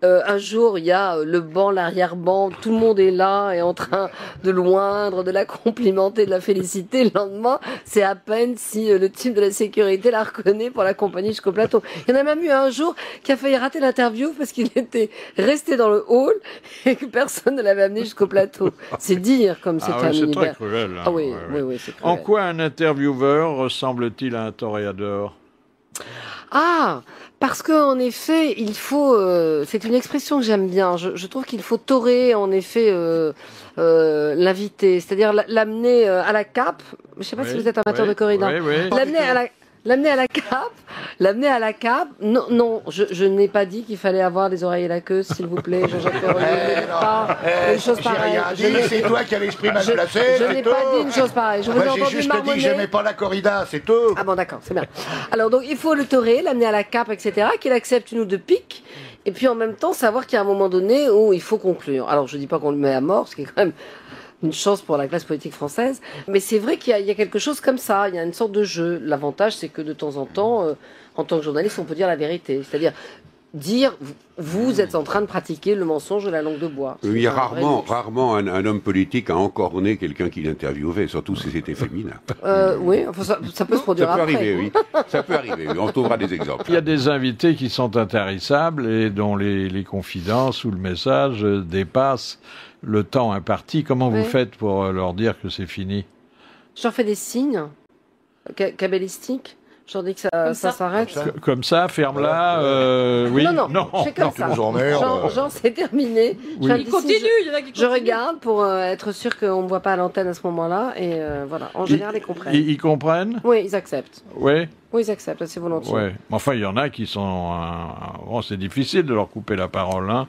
un jour, il y a le banc, l'arrière-banc, tout le monde est là et en train de loindre, de la complimenter, de la féliciter. Le lendemain, c'est à peine si le type de la sécurité la reconnaît pour l'accompagner jusqu'au plateau. Il y en a même eu un jour qui a failli rater l'interview parce qu'il était resté dans le hall et que personne ne l'avait amené jusqu'au plateau. C'est dire comme c'est un c'est univers. très cruel. Hein. Ah oui, oui, c'est cruel. En quoi un intervieweur ressemble-t-il à un toréador? Ah, parce qu'en effet, il faut. C'est une expression que j'aime bien. Je trouve qu'il faut torer, en effet, l'invité, c'est-à-dire l'amener à la cape. Je ne sais pas si vous êtes amateur de corrida. L'amener L'amener à la cape. Non, je n'ai pas dit qu'il fallait avoir les oreilles et la queue, s'il vous plaît, Jean-Jacques Perroni. Pas une chose J'ai pareille. rien dit, c'est toi qui as l'esprit mal placé. Je n'ai pas dit une chose pareille. Je vous ai J'ai entendu juste dit que marmonner. j'aimais pas la corrida, c'est tout. Ah bon, d'accord, c'est bien. Alors, donc, il faut le torer, l'amener à la cape, etc., qu'il accepte une ou deux piques, et puis en même temps, savoir qu'il y a un moment donné où il faut conclure. Alors, je dis pas qu'on le met à mort, ce qui est quand même une chance pour la classe politique française, mais c'est vrai qu'il y a quelque chose comme ça, il y a une sorte de jeu. L'avantage, c'est que de temps en temps, en tant que journaliste, on peut dire la vérité. C'est-à-dire dire, vous êtes en train de pratiquer le mensonge de la langue de bois. Il y a rarement un homme politique a encorné quelqu'un qui l'interviewait, surtout si c'était féminin. Oui, enfin, ça peut se produire Ça peut après. arriver, oui. Ça peut arriver. On trouvera des exemples. Il y a des invités qui sont intarissables et dont les confidences ou le message dépassent le temps imparti. Comment vous Oui. faites pour leur dire que c'est fini? Je leur fais des signes cabalistiques. Je leur dis que ça s'arrête. Comme ça, ferme-la. Oui. Non, je fais comme ça. Jean, c'est terminé. Oui. Je fais un Il petit continue, signe, il y en a qui Je continuent. regarde pour être sûr qu'on ne me voit pas à l'antenne à ce moment-là. Et voilà, en général, ils comprennent. Ils comprennent? Oui, ils acceptent. Oui. Oui, ils acceptent assez volontiers. Ouais. Mais enfin, il y en a qui sont. Bon, c'est difficile de leur couper la parole, hein.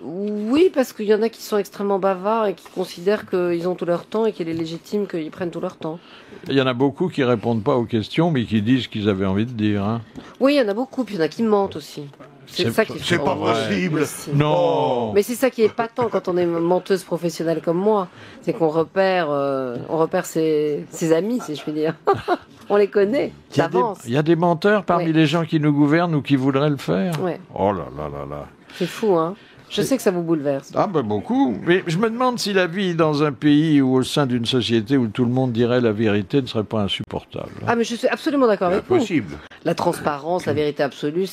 Oui, parce qu'il y en a qui sont extrêmement bavards et qui considèrent qu'ils ont tout leur temps et qu'il est légitime qu'ils prennent tout leur temps. Il y en a beaucoup qui répondent pas aux questions, mais qui disent ce qu'ils avaient envie de dire. Hein. Oui, il y en a beaucoup, puis il y en a qui mentent aussi. C'est ça qui est C'est pas possible. Non. Mais c'est ça qui est épatant quand on est menteuse professionnelle comme moi, c'est qu'on repère ses amis, si je puis dire. On les connaît d'avance. Il y a des menteurs parmi Oui. les gens qui nous gouvernent ou qui voudraient le faire. Ouais. Oh là là là là. C'est fou, hein. Je sais que ça vous bouleverse. Ah ben beaucoup. Mais je me demande si la vie dans un pays ou au sein d'une société où tout le monde dirait la vérité ne serait pas insupportable. Ah, mais je suis absolument d'accord avec vous. Impossible. La transparence, la vérité absolue,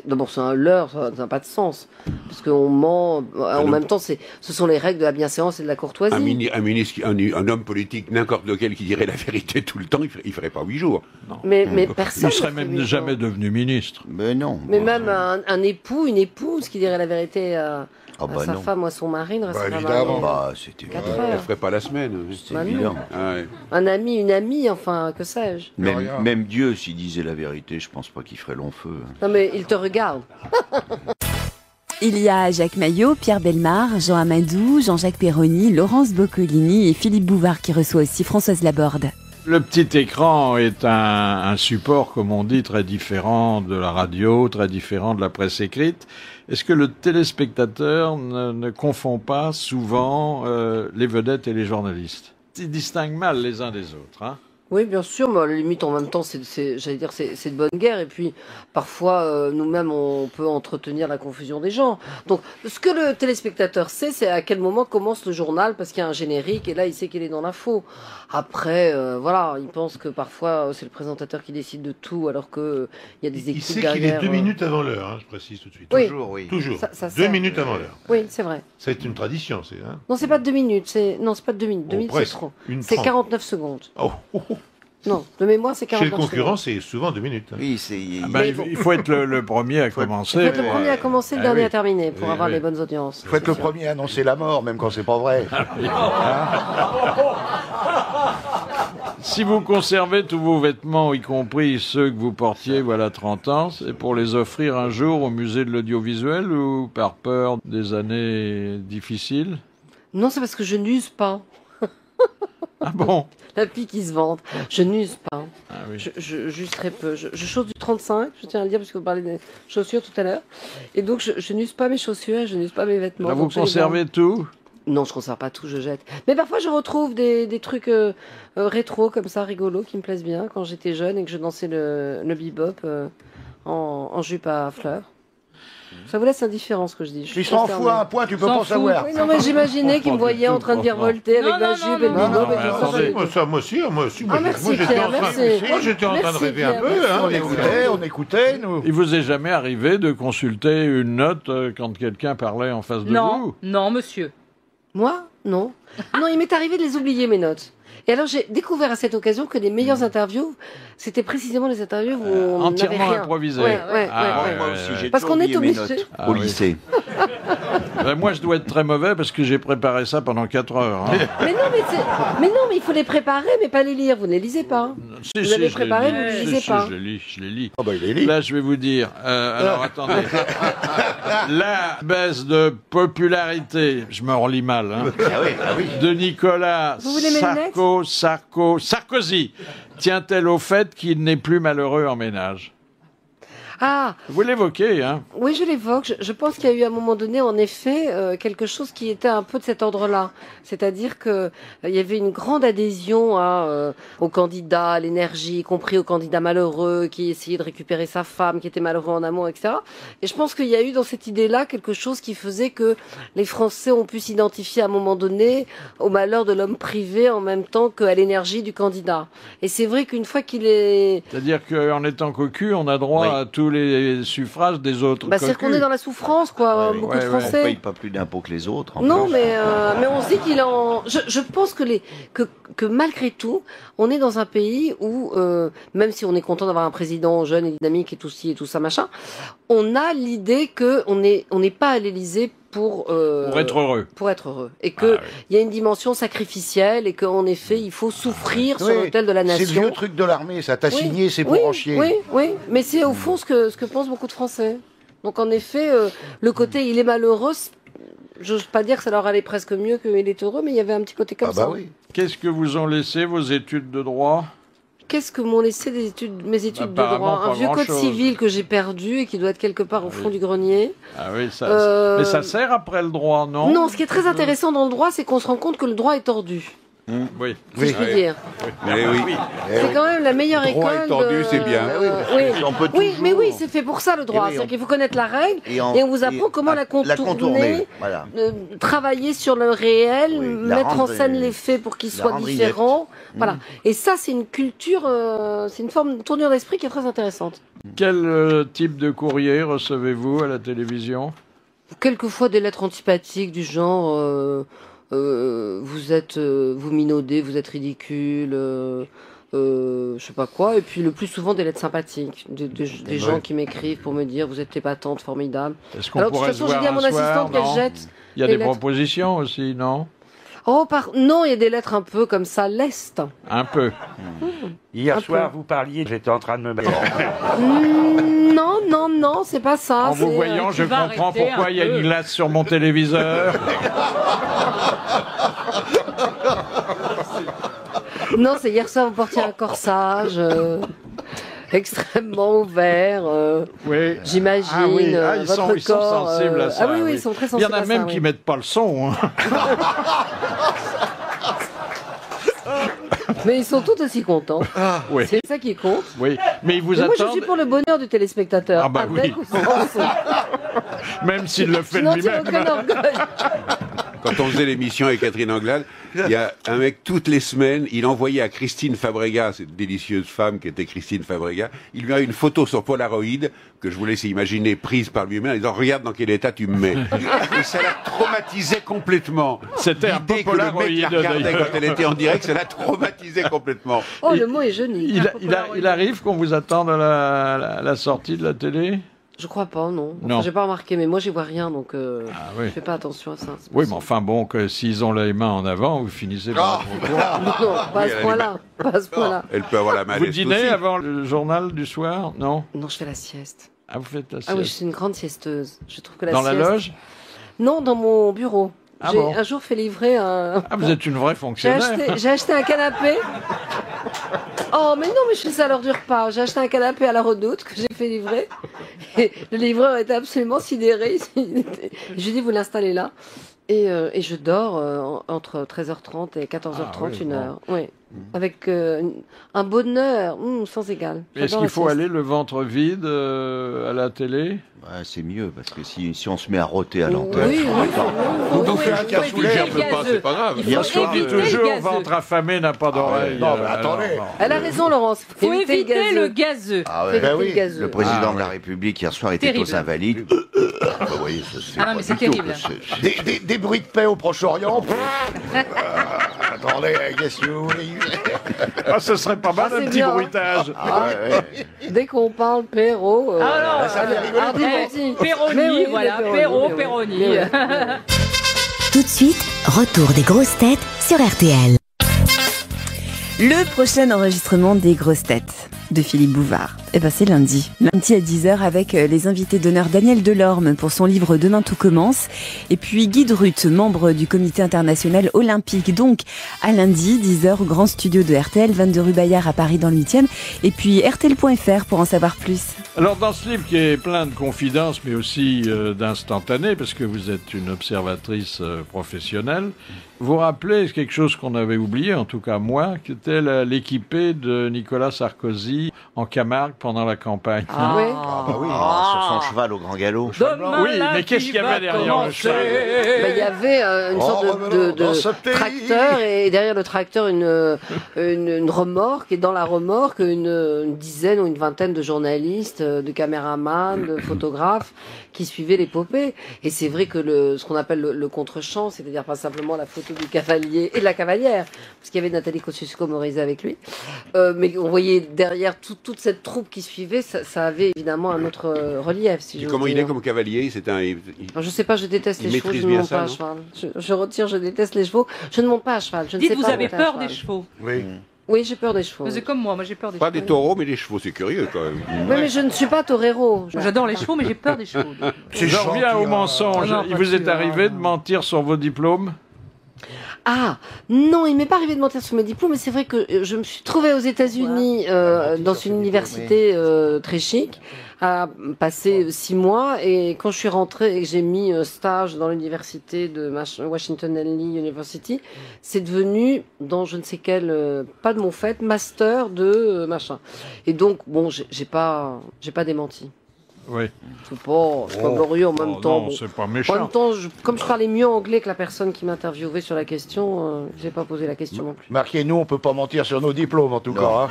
d'abord c'est un leurre, ça n'a pas de sens. Parce qu'on ment, en même temps, ce sont les règles de la bienséance et de la courtoisie. Un homme politique, n'importe lequel, qui dirait la vérité tout le temps, il ferait pas 8 jours. Mais personne. Il serait même jamais devenu ministre. Mais non. Mais même un époux, une épouse qui dirait la vérité à sa non. femme ou à son mari ne resterait pas évidemment. marié. C'était 4 Elle heures. ferait pas la semaine. C'est Bah non. évident. Ah ouais. Un ami, une amie, enfin, que sais-je. Même Dieu, s'il disait la vérité, je pense pas qu'il ferait long feu. Non, mais il te regarde. Il y a Jacques Maillot, Pierre Bellemare, Jean Amadou, Jean-Jacques Perroni, Laurence Boccolini et Philippe Bouvard qui reçoit aussi Françoise Laborde. Le petit écran est un support, comme on dit, très différent de la radio, très différent de la presse écrite. Est-ce que le téléspectateur ne confond pas souvent les vedettes et les journalistes? Ils distinguent mal les uns des autres, hein? Oui, bien sûr, mais à la limite, en même temps, c'est de bonne guerre. Et puis, parfois, nous-mêmes, on peut entretenir la confusion des gens. Donc, ce que le téléspectateur sait, c'est à quel moment commence le journal, parce qu'il y a un générique, et là, il sait qu'il est dans l'info. Après, voilà, il pense que parfois, c'est le présentateur qui décide de tout, alors qu'il y a des équipes Il sait derrière. qu'il est 2 minutes avant l'heure, hein, je précise tout de suite. Oui. Toujours, oui. Toujours. Ça 2 sert. minutes avant l'heure. Oui, c'est vrai. C'est une tradition, c'est. Hein. Non, c'est pas 2 minutes. Non, c'est pas 2 minutes. 2 minutes, c'est presque. trop. Une C'est 30. 49 secondes. Oh. Non, de mémoire, c'est Chez 49 le secondes. concurrent, c'est souvent 2 minutes. hein. Oui, c'est. Ah ben, il faut être le premier à commencer. Il faut être le premier à commencer, le Ah dernier oui. à terminer, pour Oui, avoir oui. les bonnes audiences. Il faut être le premier à annoncer la mort, même quand c'est pas vrai. Si vous conservez tous vos vêtements, y compris ceux que vous portiez voilà 30 ans, c'est pour les offrir un jour au musée de l'audiovisuel ou par peur des années difficiles? Non, c'est parce que je n'use pas. Ah bon? La fille qui se vante. Je n'use pas. Ah oui. J'use très peu. Je chausse du 35, je tiens à le dire, parce que vous parlez des chaussures tout à l'heure. Et donc, je n'use pas mes chaussures, je n'use pas mes vêtements. Là, vous Donc, je les conservez garde. tout? Non, je conserve pas tout, je jette. Mais parfois, je retrouve des trucs rétro, comme ça, rigolos, qui me plaisent bien, quand j'étais jeune et que je dansais le bebop en jupe à fleurs. Ça vous laisse indifférent, ce que je dis. Il s'en fout à un point, tu peux pas savoir. Oui, non, mais j'imaginais qu'il me voyait en train de virevolter avec la jupe et le bebop et tout ça. Moi aussi. Ah, merci, Pierre, merci. Moi, j'étais en train de Merci, rêver un Pierre, peu. merci. Hein, On écoutait, nous. Il vous est jamais arrivé de consulter une note quand quelqu'un parlait en face de vous? Non, monsieur. Moi Non. Non, il m'est arrivé de les oublier, mes notes. Et alors, j'ai découvert à cette occasion que les meilleures interviews, c'était précisément les interviews où on n'avait Entièrement rien. improvisées. Ouais. Moi aussi, j'ai Parce toujours qu'on est oublié mes obligé. notes Ah au oui. lycée. Ben, moi, je dois être très mauvais parce que j'ai préparé ça pendant 4 heures. Hein. Mais non, mais il faut les préparer, mais pas les lire. Vous ne les lisez pas. Si, vous avez je préparé, les vous ne les lis. lisez pas. Je les lis. Oh, bah, il les lit. Là, je vais vous dire. Alors, attendez. La baisse de popularité, je me relis mal, hein, de Nicolas Vous voulez mes lunettes Sarkozy tient-elle au fait qu'il n'est plus malheureux en ménage? Ah, Vous l'évoquez, hein? oui, je l'évoque. Je pense qu'il y a eu à un moment donné, en effet, quelque chose qui était un peu de cet ordre-là. C'est-à-dire que il y avait une grande adhésion aux candidats, à l'énergie, y compris aux candidats malheureux qui essayaient de récupérer sa femme, qui était malheureux en amour, etc. Et je pense qu'il y a eu dans cette idée-là quelque chose qui faisait que les Français ont pu s'identifier à un moment donné au malheur de l'homme privé en même temps qu'à l'énergie du candidat. Et c'est vrai qu'une fois qu'il est... C'est-à-dire qu'en étant cocu, on a droit à tous les suffrages des autres cocus. C'est qu'on est dans la souffrance, quoi. Beaucoup de Français. On ne paye pas plus d'impôts que les autres. Non, mais on se dit qu'il en... Je pense que malgré tout, on est dans un pays où, même si on est content d'avoir un président jeune et dynamique et tout ci et tout ça, machin, on a l'idée qu'on n'est pas à l'Élysée pour être heureux. Pour être heureux. Et qu'il y a une dimension sacrificielle et qu'en effet, il faut souffrir sur l'autel de la nation. C'est le vieux truc de l'armée, ça. T'as signé, c'est pour en chier. Oui. Mais c'est au fond ce que pensent beaucoup de Français. Donc en effet, le côté il est malheureux, j'ose pas dire que ça leur allait presque mieux qu'il est heureux, mais il y avait un petit côté comme ça. Oui. Qu'est-ce que vous ont laissé vos études de droit? Qu'est-ce que m'ont laissé mes études de droit? Un vieux code civil que j'ai perdu et qui doit être quelque part au fond du grenier. Ah oui, mais ça sert après le droit, non? Non, ce qui est très intéressant dans le droit, c'est qu'on se rend compte que le droit est tordu. Oui. Si je puis dire. C'est quand même la meilleure école. Le droit est tordu, c'est bien. Oui, c'est fait pour ça le droit. C'est-à-dire qu'il faut connaître la règle et on vous apprend comment la contourner, travailler sur le réel, mettre en scène les faits pour qu'ils soient différents. Voilà. Et ça, c'est une culture, c'est une forme de tournure d'esprit qui est très intéressante. Quel type de courrier recevez-vous à la télévision? Quelquefois des lettres antipathiques du genre. Vous minaudez, vous êtes ridicule, je sais pas quoi, et puis le plus souvent des lettres sympathiques, des gens qui m'écrivent pour me dire vous êtes épatante, formidable. Est-ce qu'on pourrait se voir j'ai dit à mon assistante qu'elle jette. Il y a des propositions aussi, non? Non, il y a des lettres un peu comme ça, lestes. Un peu. Hier soir, vous parliez, j'étais en train de me mettre. Non, c'est pas ça. En vous voyant, je comprends pourquoi il y a une glace sur mon téléviseur. Non, c'est hier soir, vous portiez un corsage extrêmement ouvert. J'imagine. Ah oui, ils sont sensibles à ça. Ah oui, ils sont très sensibles à ça. Il y en a même qui mettent pas le son. Mais ils sont tous aussi contents. Oui. C'est ça qui compte. Oui, mais ils vous attendent. Moi, je suis pour le bonheur du téléspectateur. Ah bah oui. Même s'il le fait lui-même. Quand on faisait l'émission avec Catherine Anglade, il y a un mec, toutes les semaines, il envoyait à Christine Fabrega, cette délicieuse femme qui était Christine Fabrega, il lui a une photo sur Polaroid, que je vous laisse imaginer, prise par lui-même, en disant « Regarde dans quel état tu me mets ». Et ça la traumatisait complètement. C'était un peu Polaroid. Le mec la regardait quand elle était en direct, ça la traumatisait complètement. Oh, le mot est joli. Il arrive qu'on vous attende à la sortie de la télé? Je crois pas, non. Enfin, j'ai pas remarqué, mais moi j'y vois rien, donc je fais pas attention à ça. Oui, mais enfin bon, s'ils ont les mains en avant, vous finissez par... Non, pas à ce point-là. Pas à ce point-là. Elle peut avoir la main. Vous dînez avant le journal du soir? Non. Non, je fais la sieste. Ah, vous faites la sieste? Ah oui, je suis une grande siesteuse. Je trouve que la sieste... Dans la loge? Non, dans mon bureau. J'ai un jour fait livrer un... Ah, vous êtes une vraie fonctionnaire. J'ai acheté un canapé. Oh, mais non, mais je fais ça à l'heure du repas. J'ai acheté un canapé à la Redoute que j'ai fait livrer. Et le livreur était absolument sidéré. Je lui ai dit, vous l'installez là. Et je dors entre 13h30 et 14h30, une heure. Oui. Avec un bonheur sans égal. Est-ce qu'il faut aller le ventre vide à la télé? C'est mieux, parce que si on se met à rôter à l'antenne... Oui. Donc un cassoulet, c'est pas grave. Bien sûr, toujours ventre affamé n'a pas d'oreille. Non, mais attendez. Elle a raison, Laurence. Faut éviter le gazeux. Ah ouais. Le président de la République hier soir était aux Invalides. Ah non, mais c'est terrible. Des bruits de paix au Proche-Orient. Attendez, qu'est-ce que vous voulez? Ah, ce serait pas mal, Ah, un c'est petit bien. bruitage. Dès qu'on parle Perrault... Alors, ça fait rigoler tout le monde. Péroni, Mais oui, voilà, mais Perrault, mais oui. Péroni. Mais oui. Tout de suite, retour des grosses têtes sur RTL. Le prochain enregistrement des grosses têtes de Philippe Bouvard, c'est lundi. Lundi à 10h avec les invités d'honneur Daniel Delorme pour son livre Demain tout commence. Et puis Guy Drut, membre du comité international olympique. Donc à lundi, 10h au grand studio de RTL, 22 rue Bayard à Paris dans le 8e. Et puis RTL.fr pour en savoir plus. Alors dans ce livre qui est plein de confidences mais aussi d'instantanés, parce que vous êtes une observatrice professionnelle, vous rappelez quelque chose qu'on avait oublié, en tout cas moi, qui était l'équipée de Nicolas Sarkozy en Camargue pendant la campagne. Ah oui. Sur son cheval au grand galop. Oui, mais qu'est-ce qu'il y avait derrière le cheval? Il y avait une sorte de tracteur et derrière le tracteur une remorque et dans la remorque une dizaine ou une vingtaine de journalistes, de caméramans, de photographes qui suivaient l'épopée. Et c'est vrai que ce qu'on appelle le contre-champ, c'est-à-dire pas simplement la photo du cavalier et de la cavalière, parce qu'il y avait Nathalie Kosciusko-Morizet avec lui, mais on voyait derrière toute cette troupe qui suivait, ça avait évidemment un autre relief. Si Et j'ose comment il dire. est comme cavalier? C'est un. Alors, je sais pas, je déteste Il les chevaux, maîtrise je ne bien monte ça, pas à non cheval. Je retire, je déteste les chevaux. Je ne monte pas à cheval. Je ne Dites, sais vous pas avez monter à peur cheval. des chevaux. Oui. Oui, j'ai peur des chevaux. C'est comme moi j'ai peur des Pas chevaux. des taureaux, mais des chevaux, c'est curieux quand même. Oui, mais je ne suis pas torero. Moi, j'adore les chevaux, mais j'ai peur des chevaux. J'en reviens au mensonge. Ah non, Il pas vous est celui-là. arrivé de mentir sur vos diplômes? Ah, non, il m'est pas arrivé de mentir sur mes diplômes, mais c'est vrai que je me suis trouvée aux États-Unis dans une université très chic, à passer 6 mois, et quand je suis rentrée et que j'ai mis stage dans l'université de Washington and Lee University, c'est devenu, dans je ne sais quel, pas de mon fait, master de machin. Et donc, bon, j'ai pas démenti. Oui. C'est pas glorieux en même temps. Non, bon. c'est pas En méchant. même temps, comme je parlais mieux anglais que la personne qui m'interviewait sur la question, j'ai pas posé la question non plus. Marquez, nous, on peut pas mentir sur nos diplômes, en tout cas. Hein.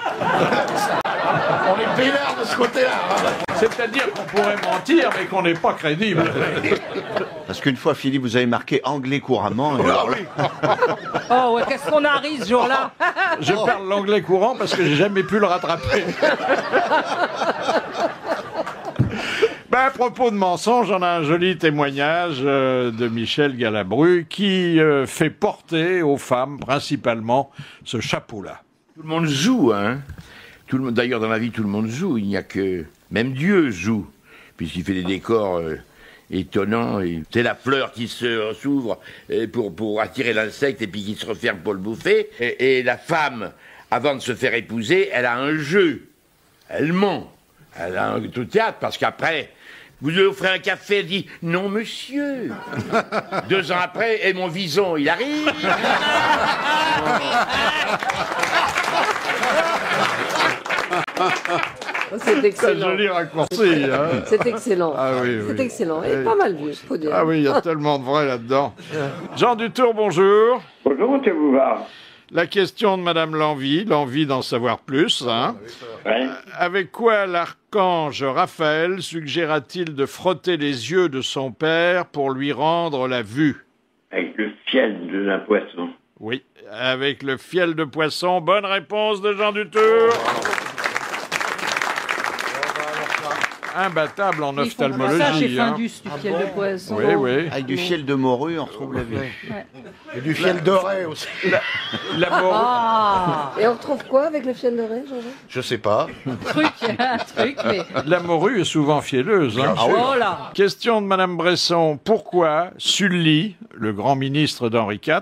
On est peinards de ce côté-là. Hein. C'est-à-dire qu'on pourrait mentir, mais qu'on n'est pas crédible. Parce qu'une fois, Philippe, vous avez marqué anglais couramment. Et alors là, Oh ouais, qu'est-ce qu'on a ri ce jour-là? Je parle l'anglais courant parce que j'ai jamais pu le rattraper. À propos de mensonges, on a un joli témoignage de Michel Galabru qui fait porter aux femmes principalement ce chapeau-là. Tout le monde joue, hein. D'ailleurs, dans la vie, tout le monde joue. Il n'y a que... Même Dieu joue, puisqu'il fait des décors étonnants. C'est la fleur qui s'ouvre pour attirer l'insecte et puis qui se referme pour le bouffer. Et la femme, avant de se faire épouser, elle a un jeu. Elle ment. Elle a un théâtre, parce qu'après... Vous lui offrez un café, elle dit « Non, monsieur ». 2 ans après, et mon vison, il arrive. C'est excellent. C'est joli raccourci. Hein. C'est excellent. Ah oui, C'est oui. excellent. Et pas mal vu, faut dire. Ah oui, il y a tellement de vrai là-dedans. Jean Dutour, bonjour. Bonjour, monsieur Bouvard. La question de Madame l'envie d'en savoir plus. Hein. Ouais. Avec quoi l'archange Raphaël suggéra-t-il de frotter les yeux de son père pour lui rendre la vue? Avec le fiel de la poisson. Oui, avec le fiel de poisson. Bonne réponse de Jean Dutour. Imbattable en ophtalmologie. Ça, chez hein. Findus, du fiel de poisson. Oui, oui. avec du fiel de morue, on retrouve la vue. Et du fiel doré aussi. La morue. Ah, Et on retrouve quoi avec le fiel de ré, Jean-Jean? Je sais pas. un truc, mais... La morue est souvent fielleuse. Hein. Oh là. Question de Madame Bresson. Pourquoi Sully, le grand ministre d'Henri IV,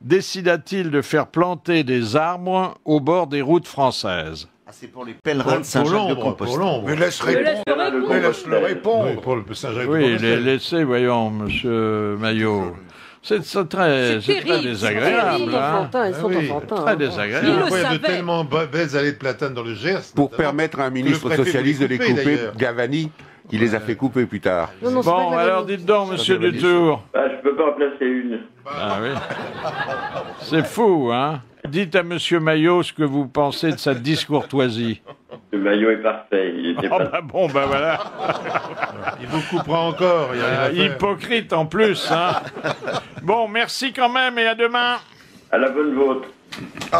décida-t-il de faire planter des arbres au bord des routes françaises? Ah, c'est pour les pèlerins de Saint-Jacques-de-Compostelle. Pour l'ombre. Mais laisse-le répondre. Oui, pour le Saint-Jacques de Oui, Compostelle. laissez, voyons, monsieur Maillot. C'est très terrible, désagréable. Ils sont Hein. enfantins, ils sont enfantins. Très hein. désagréable. Il le Pourquoi il y a de savait. tellement belles allées de platane dans le Gers Pour notamment, permettre à un que le ministre préfet socialiste de voulait les couper, couper, d'ailleurs. Gavani, qui les a fait couper plus tard. Non, non, c'est pas Bon, que la alors vanille. dites donc, monsieur Dutour. Ah, je peux pas en placer une. Ah oui. C'est fou, hein. Dites à monsieur Maillot ce que vous pensez de sa discourtoisie. Le maillot est parfait. Il était Oh pas... bah bon, bah voilà. Il vous coupera encore. Il y a rien à faire. Hypocrite en plus, hein. Bon, merci quand même et à demain. À la bonne vôtre. Oh.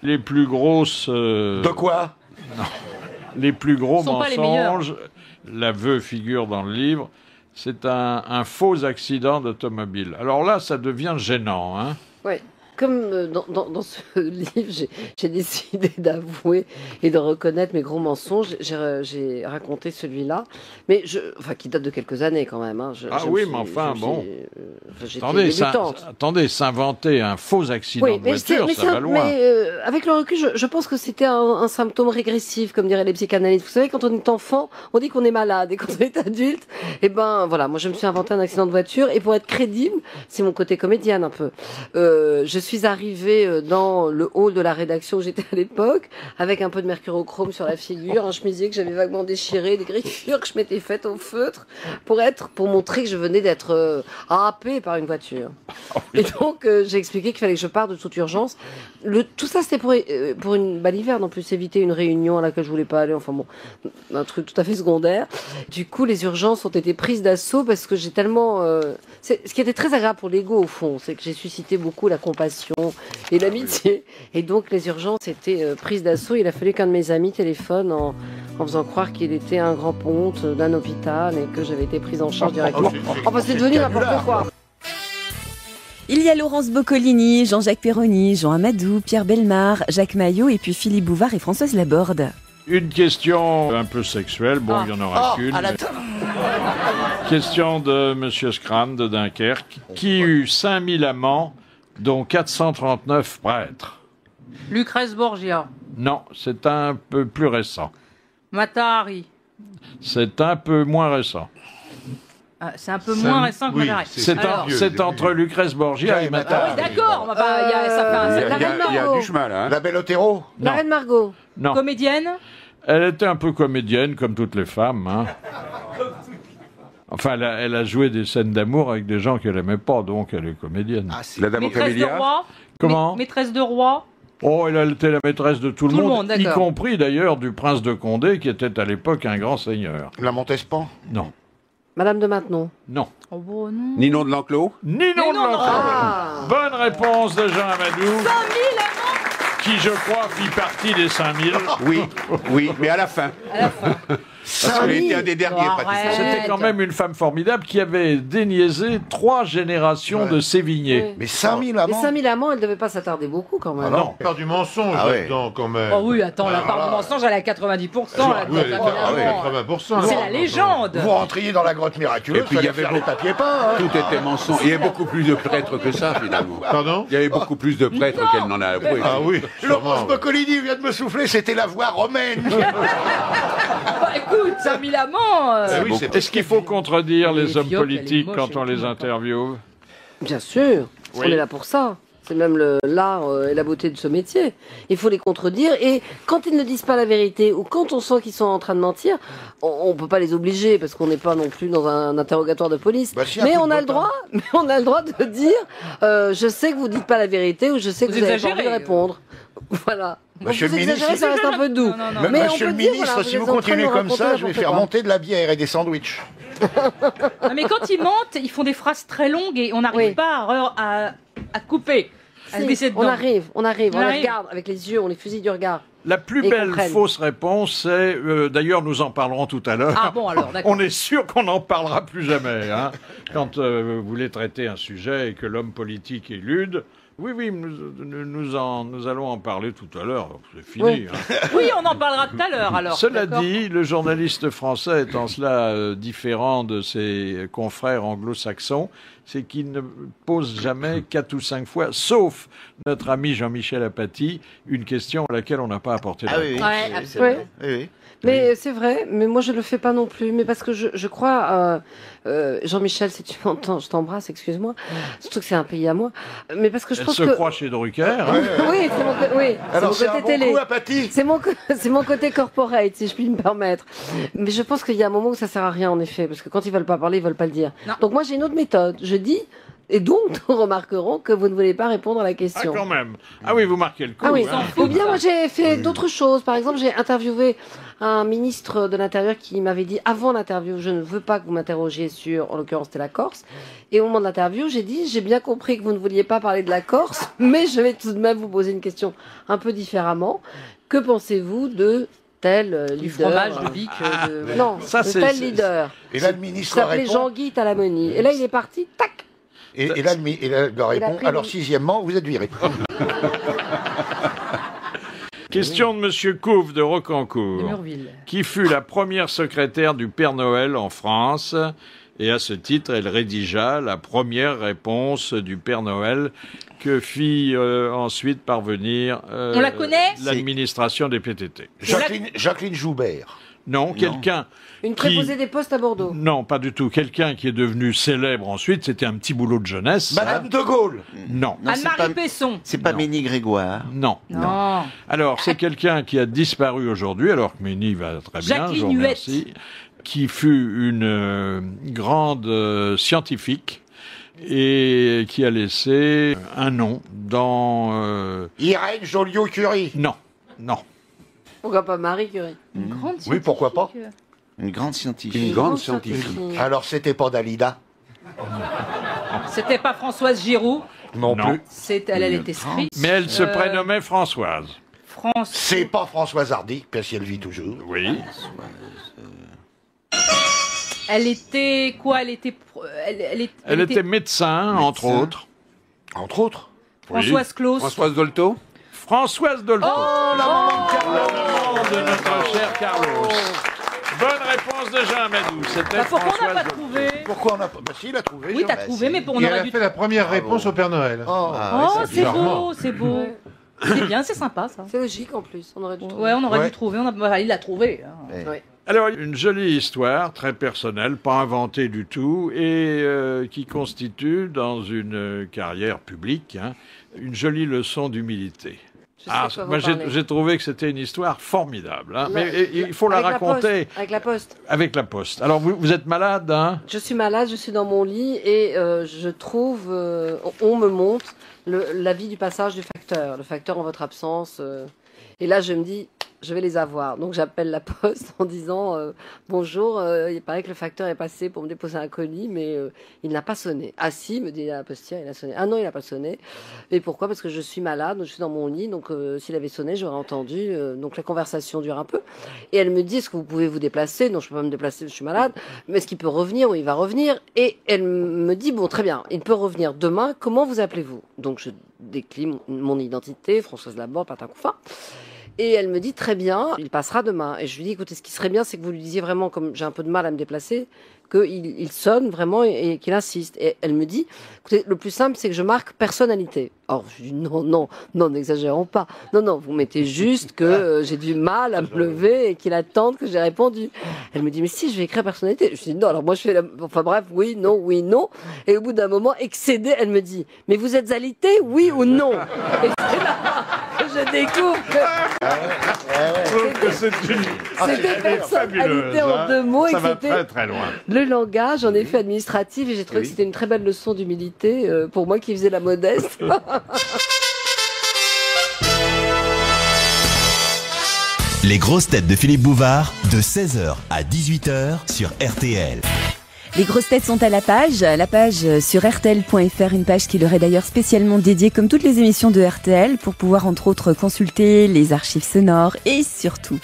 Les plus grosses... De quoi? Non. Les plus gros Sont pas les meilleurs. mensonges, l'aveu figure dans le livre, c'est un faux accident d'automobile. Alors là, ça devient gênant, hein. Oui. Comme dans ce livre, j'ai décidé d'avouer et de reconnaître mes gros mensonges. J'ai raconté celui-là, mais qui date de quelques années quand même. Hein. Attendez, s'inventer un faux accident de voiture, ça va loin. Mais avec le recul, je pense que c'était un symptôme régressif, comme diraient les psychanalystes. Vous savez, quand on est enfant, on dit qu'on est malade, et quand on est adulte, voilà, moi je me suis inventé un accident de voiture, et pour être crédible, c'est mon côté comédienne un peu. Je suis arrivée dans le hall de la rédaction où j'étais à l'époque, avec un peu de mercurochrome sur la figure, un chemisier que j'avais vaguement déchiré, des griffures que je m'étais faites au feutre, pour montrer que je venais d'être happée par une voiture. Et donc, j'ai expliqué qu'il fallait que je parte de toute urgence. Tout ça, c'était pour une baliverne, en plus, éviter une réunion à laquelle je voulais pas aller, enfin bon, un truc tout à fait secondaire. Du coup, les urgences ont été prises d'assaut parce que j'ai tellement... ce qui était très agréable pour l'ego, au fond, c'est que j'ai suscité beaucoup la compassion et l'amitié. Et donc, les urgences étaient prises d'assaut. Il a fallu qu'un de mes amis téléphone en faisant croire qu'il était un grand ponte d'un hôpital et que j'avais été prise en charge directement. Enfin, c'est devenu n'importe quoi. Il y a Laurence Boccolini, Jean-Jacques Perroni, Jean Amadou, Pierre Bellemare, Jacques Maillot et puis Philippe Bouvard et Françoise Laborde. Une question un peu sexuelle, bon, il n'y en aura qu'une. Question de Monsieur Scram de Dunkerque, qui eut 5000 amants, dont 439 prêtres. Lucrèce Borgia. Non, c'est un peu plus récent. Mata Hari. C'est un peu moins récent. Ah, c'est un peu moins récent que Mata Hari. C'est entre Lucrèce Borgia et Mata Hari. D'accord, il y a du chemin là. La Belle Otero. La Reine Margot. Non. Comédienne. Elle était un peu comédienne, comme toutes les femmes. Hein. Enfin, elle a joué des scènes d'amour avec des gens qu'elle n'aimait pas, donc elle est comédienne. La Dame aux Maîtresse de camélias. roi. Comment Maîtresse de roi. Oh, elle était la maîtresse de tout le monde, y d'accord. compris d'ailleurs du prince de Condé, qui était à l'époque un grand seigneur. La Montespan. Non. Madame de Maintenon. Non. Oh bon, non. Ninon de l'Enclos. Ninon de l'Enclos. Bonne réponse de Jean Amadou. 5000 amants. Qui, je crois, fit partie des 5000. Oui, mais à la fin. Parce qu'elle était un des derniers, pratiquement. C'était quand même une femme formidable qui avait déniaisé 3 générations de Sévigné. Oui. Mais 5000 Mais amants. 5000 amants, elle devait pas s'attarder beaucoup quand même. Ah non, part du mensonge là-dedans quand même. Oh oui, attends, la part du mensonge, elle est à 90%. Oui, elle est à 80%. C'est la légende. Vous rentriez dans la grotte miraculeuse, Et puis, il y fallait avait faire les papiers peints. Hein. Tout était mensonge. Il y avait beaucoup plus de prêtres que ça, finalement. Pardon? Il y avait beaucoup plus de prêtres qu'elle n'en a avoué. Ah oui. Laurence Boccolini vient de me souffler, c'était la voix romaine. Bah écoute, 5000 amants. Est-ce qu'il faut contredire les hommes Fioc, elle est politiques moche quand et on tout, les d'accord. interviewe? Bien sûr, Oui. on est là pour ça. C'est même l'art et la beauté de ce métier. Il faut les contredire et quand ils ne disent pas la vérité ou quand on sent qu'ils sont en train de mentir, on peut pas les obliger parce qu'on n'est pas non plus dans un interrogatoire de police. Bah, si, un mais coup on de a le bottin. droit, de dire je sais que vous dites pas la vérité ou je sais que Vous vous avez pas envie exagérez. de répondre. Voilà. Monsieur vous le ministre, exagérez, ça reste un peu doux. Non. Mais Monsieur on le peut dire, ministre, voilà, si vous vous êtes en train de continuez nous comme raconter ça, je vais n'importe faire quoi. monter de la bière et des sandwichs. Non, mais quand ils mentent, ils font des phrases très longues et on n'arrive Oui. pas à couper, à se Si, glisser dedans. on arrive, on On les arrive. regarde avec les yeux, on les fusille du regard. La plus Et belle comprennent. fausse réponse, c'est... D'ailleurs, nous en parlerons tout à l'heure. Ah bon, alors, d'accord. On est sûr qu'on n'en parlera plus jamais. Hein, quand vous voulez traiter un sujet et que l'homme politique élude... Oui, nous allons en parler tout à l'heure. C'est fini. Oui. Hein. Oui, on en parlera tout à l'heure alors. Cela d'accord. dit, le journaliste français est en cela différent de ses confrères anglo-saxons, c'est qu'il ne pose jamais 4 ou 5 fois, sauf notre ami Jean-Michel Apathy, une question à laquelle on n'a pas apporté de réponse. Ouais, c'est absolument. vrai. Oui. Mais c'est vrai, mais moi je le fais pas non plus. Mais parce que je crois, Jean-Michel, si tu m'entends, je t'embrasse, excuse-moi. Surtout que c'est un pays à moi. Mais parce que je Elle pense se que croit chez Drucker. Hein. oui, c'est Alors mon c'est côté un bon télé. coup, Apathy. C'est mon côté corporate, si je puis me permettre. Mais je pense qu'il y a un moment où ça sert à rien, en effet, parce que quand ils veulent pas parler, ils veulent pas le dire. Non. Donc moi j'ai une autre méthode. Je dis. Et donc, nous remarquerons que vous ne voulez pas répondre à la Ah, question. quand même. Ah oui, vous marquez le coup. Ah oui. hein. Ou bien moi j'ai fait d'autres choses. Par exemple, j'ai interviewé un ministre de l'Intérieur qui m'avait dit avant l'interview, je ne veux pas que vous m'interrogiez sur, en l'occurrence c'était la Corse. Et au moment de l'interview, j'ai dit, j'ai bien compris que vous ne vouliez pas parler de la Corse, mais je vais tout de même vous poser une question un peu différemment. Que pensez-vous de tel leader? Du fromage de Bic. Non, Ça, de tel leader. Et là, le ministre Il s'appelait répond. Jean-Guy Talamoni. Et là, il est parti, tac. Et là, il répond. pris Alors, le- sixièmement, vous êtes viré. Question de Monsieur Couve de Rocancourt, De Murville. qui fut la première secrétaire du Père Noël en France. Et à ce titre, elle rédigea la première réponse du Père Noël que fit ensuite parvenir On la connaît l'administration des PTT. Jacqueline Joubert. Non, quelqu'un... Une qui- préposée des postes à Bordeaux. Non, pas du tout. Quelqu'un qui est devenu célèbre ensuite, c'était un petit boulot de jeunesse. Madame de Gaulle. Non. Anne-Marie Pesson. C'est pas Ménie Grégoire. Non. Non. Alors, c'est quelqu'un qui a disparu aujourd'hui, alors que Ménie va très bien, Jacqueline je vous remercie, qui fut une grande scientifique et qui a laissé un nom dans... Irène Joliot-Curie. Non, non. Pourquoi pas Marie Curie? Une grande Oui, pourquoi pas. Une grande scientifique. Une grande scientifique. Alors, c'était pas Dalida. C'était pas Françoise Giroud. Non, plus. Elle était sprite. Mais elle se prénommait Françoise. C'est pas Françoise Hardy, parce qu'elle vit toujours. Oui. Elle était quoi? Elle était médecin, entre autres. Entre autres. Françoise Claus. Françoise Dolto. Françoise Dolto. Oh, la maman de notre cher Carlos. Bonne réponse de Jean Amadou. C'était Pourquoi on n'a Françoise pas Dolto. trouvé? Pourquoi on n'a pas... Bah si, il a trouvé. Oui, Jean. t'as trouvé, mais on Et elle aurait a dû... fait la première réponse au Père Noël. Oh, c'est beau, c'est beau. C'est bien, c'est sympa, ça. C'est logique, en plus. On aurait dû trouver. Ouais, on aurait dû trouver. Il l'a trouvé. Hein. Ouais. Alors, une jolie histoire, très personnelle, pas inventée du tout, et qui constitue, dans une carrière publique, une jolie leçon d'humilité. quoi vous Moi, parlez. j'ai trouvé que c'était une histoire formidable. Ouais. Mais il faut la Avec raconter Poste, avec la Poste. avec la Poste. Alors, vous êtes malade, hein? Je suis malade, je suis dans mon lit et je trouve, on me montre l'avis du passage du facteur, le facteur en votre absence. Et là, je me dis, je vais les avoir. Donc, j'appelle la Poste en disant, bonjour, il paraît que le facteur est passé pour me déposer un colis, mais il n'a pas sonné. Ah si, me dit la postière, il a sonné. Ah non, il n'a pas sonné. Et pourquoi? Parce que je suis malade, je suis dans mon lit, donc s'il avait sonné, j'aurais entendu. Donc, la conversation dure un peu. Et elle me dit, est-ce que vous pouvez vous déplacer? Non, je ne peux pas me déplacer, je suis malade. Mais est-ce qu'il peut revenir? Oui, il va revenir. Et elle me dit, bon, très bien, il peut revenir demain. Comment vous appelez-vous? Donc, je décline mon identité, Françoise Laborde, Patin-Couffin. Et elle me dit, très bien, il passera demain. Et je lui dis, écoutez, ce qui serait bien, c'est que vous lui disiez vraiment, comme j'ai un peu de mal à me déplacer, qu'il sonne vraiment et qu'il insiste. Et elle me dit, écoutez, le plus simple, c'est que je marque personnalité. Or, je dis, non, n'exagérons pas. Non, vous mettez juste que j'ai du mal à me lever et qu'il attende que j'ai répondu. Elle me dit, mais si, je vais écrire personnalité. Je dis, non, alors moi, je fais enfin bref, oui, non. Et au bout d'un moment, excédée, elle me dit, mais vous êtes alité, oui ou non? Et c'est là que je découvre que c'était personnalité en deux mots et Ça que va c'était très très loin. le langage, en effet, administratif. Et j'ai trouvé que c'était une très belle leçon d'humilité pour moi qui faisais la modeste. Les grosses têtes de Philippe Bouvard, de 16h à 18h sur RTL. Les grosses têtes sont à la page sur rtl.fr, une page qui leur est d'ailleurs spécialement dédiée comme toutes les émissions de RTL pour pouvoir entre autres consulter les archives sonores et surtout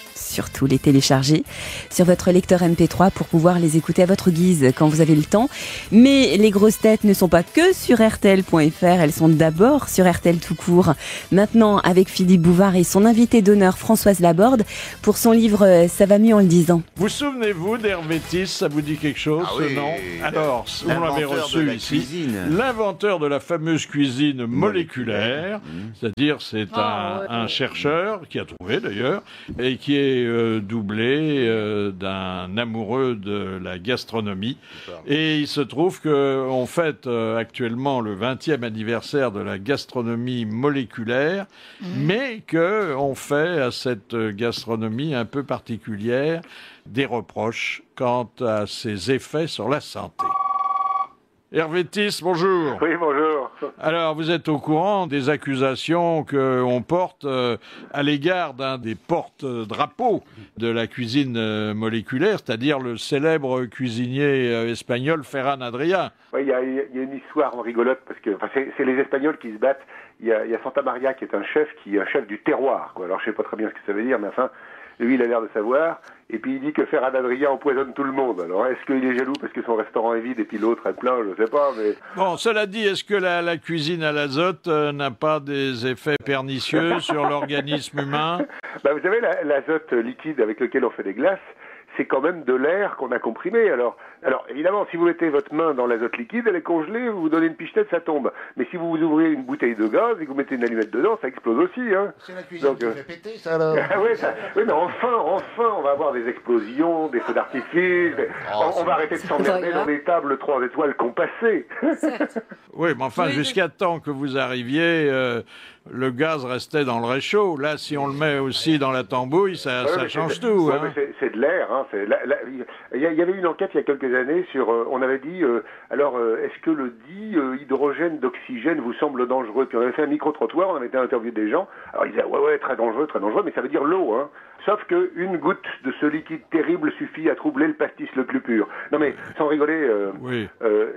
les télécharger sur votre lecteur MP3 pour pouvoir les écouter à votre guise quand vous avez le temps. Mais les grosses têtes ne sont pas que sur rtl.fr, elles sont d'abord sur RTL tout court. Maintenant avec Philippe Bouvard et son invité d'honneur Françoise Laborde pour son livre Ça va mieux en le disant. Vous souvenez-vous d'Hervétis, ça vous dit quelque chose, Ah oui, ce nom? Alors, vous l'avez l'inventeur de reçu la ici. cuisine. L'inventeur de la fameuse cuisine moléculaire, c'est-à-dire c'est un chercheur qui a trouvé d'ailleurs, et qui est doublé d'un amoureux de la gastronomie. Et il se trouve qu'on fête actuellement le 20e anniversaire de la gastronomie moléculaire, mais qu'on fait à cette gastronomie un peu particulière des reproches quant à ses effets sur la santé. Hervétis, bonjour. Oui, bonjour. Alors, vous êtes au courant des accusations qu'on porte à l'égard d'un des porte-drapeaux de la cuisine moléculaire, c'est-à-dire le célèbre cuisinier espagnol Ferran Adrià. Oui, il y a une histoire rigolote, parce que c'est les Espagnols qui se battent. Il y a Santa Maria qui est un chef du terroir, quoi. Alors je sais pas très bien ce que ça veut dire, mais enfin, lui il a l'air de savoir. Et puis il dit que Ferran Adrià empoisonne tout le monde. Alors est-ce qu'il est jaloux parce que son restaurant est vide et puis l'autre est plein? Je sais pas, mais... Bon, cela dit, est-ce que la cuisine à l'azote n'a pas des effets pernicieux sur l'organisme humain? Vous savez, l'azote liquide avec lequel on fait des glaces, c'est quand même de l'air qu'on a comprimé. Alors évidemment, si vous mettez votre main dans l'azote liquide, elle est congelée, vous vous donnez une pichenette, ça tombe. Mais si vous ouvrez une bouteille de gaz et que vous mettez une allumette dedans, ça explose aussi. Hein. C'est la cuisine qui fait péter, ça, alors. Oui, mais enfin, on va avoir des explosions, des feux d'artifice. On va arrêter de s'emmerder dans des tables 3 étoiles compassées. Oui, mais enfin, jusqu'à temps que vous arriviez, le gaz restait dans le réchaud. Là, si on le met aussi dans la tambouille, ça change tout. Ouais, mais c'est de l'air. Hein. Il y avait une enquête il y a quelques années sur... on avait dit, est-ce que le dit hydrogène d'oxygène vous semble dangereux? Puis on avait fait un micro-trottoir, on avait été interviewé des gens. Alors ils disaient, ouais, très dangereux, mais ça veut dire l'eau, hein. Sauf qu'une goutte de ce liquide terrible suffit à troubler le pastis le plus pur. Non mais, sans rigoler,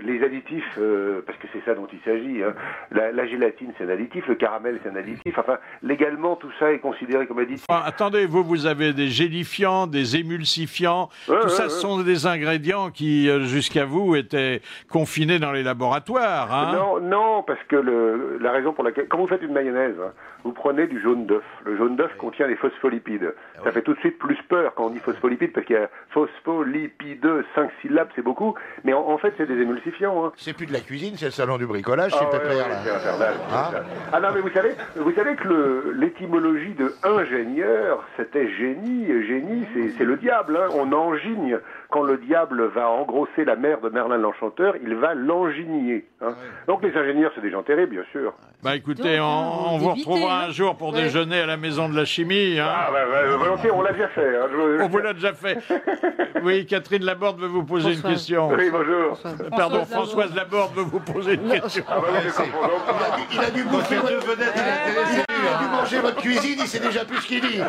les additifs, parce que c'est ça dont il s'agit, hein. La gélatine c'est un additif, le caramel c'est un additif, enfin, légalement tout ça est considéré comme additif. Enfin, attendez, vous avez des gélifiants, des émulsifiants, tout ça ce sont des ingrédients qui, jusqu'à vous, étaient confinés dans les laboratoires, hein. Non, parce que la raison pour laquelle, quand vous faites une mayonnaise, hein, vous prenez du jaune d'œuf. Le jaune d'œuf contient des phospholipides. Ça fait tout de suite plus peur quand on dit phospholipides, parce qu'il y a phospholipideux, 5 syllabes, c'est beaucoup, mais en fait, c'est des émulsifiants. Hein. C'est plus de la cuisine, c'est le salon du bricolage, c'est peut-être là. C'est infernal. Ah non, mais vous savez que l'étymologie de ingénieur, c'était génie, et génie, c'est le diable. Hein. On engigne. Quand le diable va engrosser la mère de Merlin l'Enchanteur, il va l'engigner. Hein. Donc les ingénieurs, c'est des gens terribles, bien sûr. Écoutez, on vous retrouvera un jour pour déjeuner à la maison de la chimie. Hein. Volontiers, on l'a déjà fait. Hein. On vous l'a déjà fait. Oui, Catherine Laborde veut vous poser une question. Oui, bonjour. Pardon, Françoise Laborde veut vous poser une question. Il a dû bouffer deux vedettes à la télé. Il a dû manger votre cuisine, il sait déjà plus ce qu'il dit.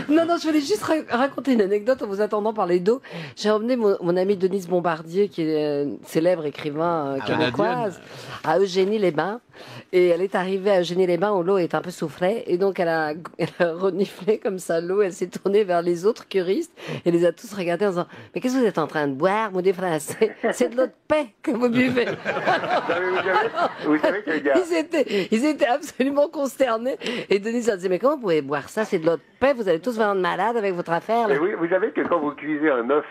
Non, je voulais juste raconter une anecdote en vous attendant parler d'eau. J'ai emmené mon amie Denise Bombardier, qui est célèbre écrivain québécoise, à Eugénie-les-Bains. Et elle est arrivée à Eugénie-les-Bains où l'eau est un peu soufflée. Et donc elle a reniflé comme ça l'eau. Elle s'est tournée vers les autres curistes et les a tous regardés en disant « Mais qu'est-ce que vous êtes en train de boire, mon défrancé? C'est de l'eau de paix que vous buvez. » Vous savez qu'il y a... Ils étaient absolument consternés. Et Denise a dit « Mais comment vous pouvez boire ça? C'est de l'eau de paix. Vous allez tous venir de malade avec votre affaire. » Oui, vous savez que quand vous cuisez un œuf,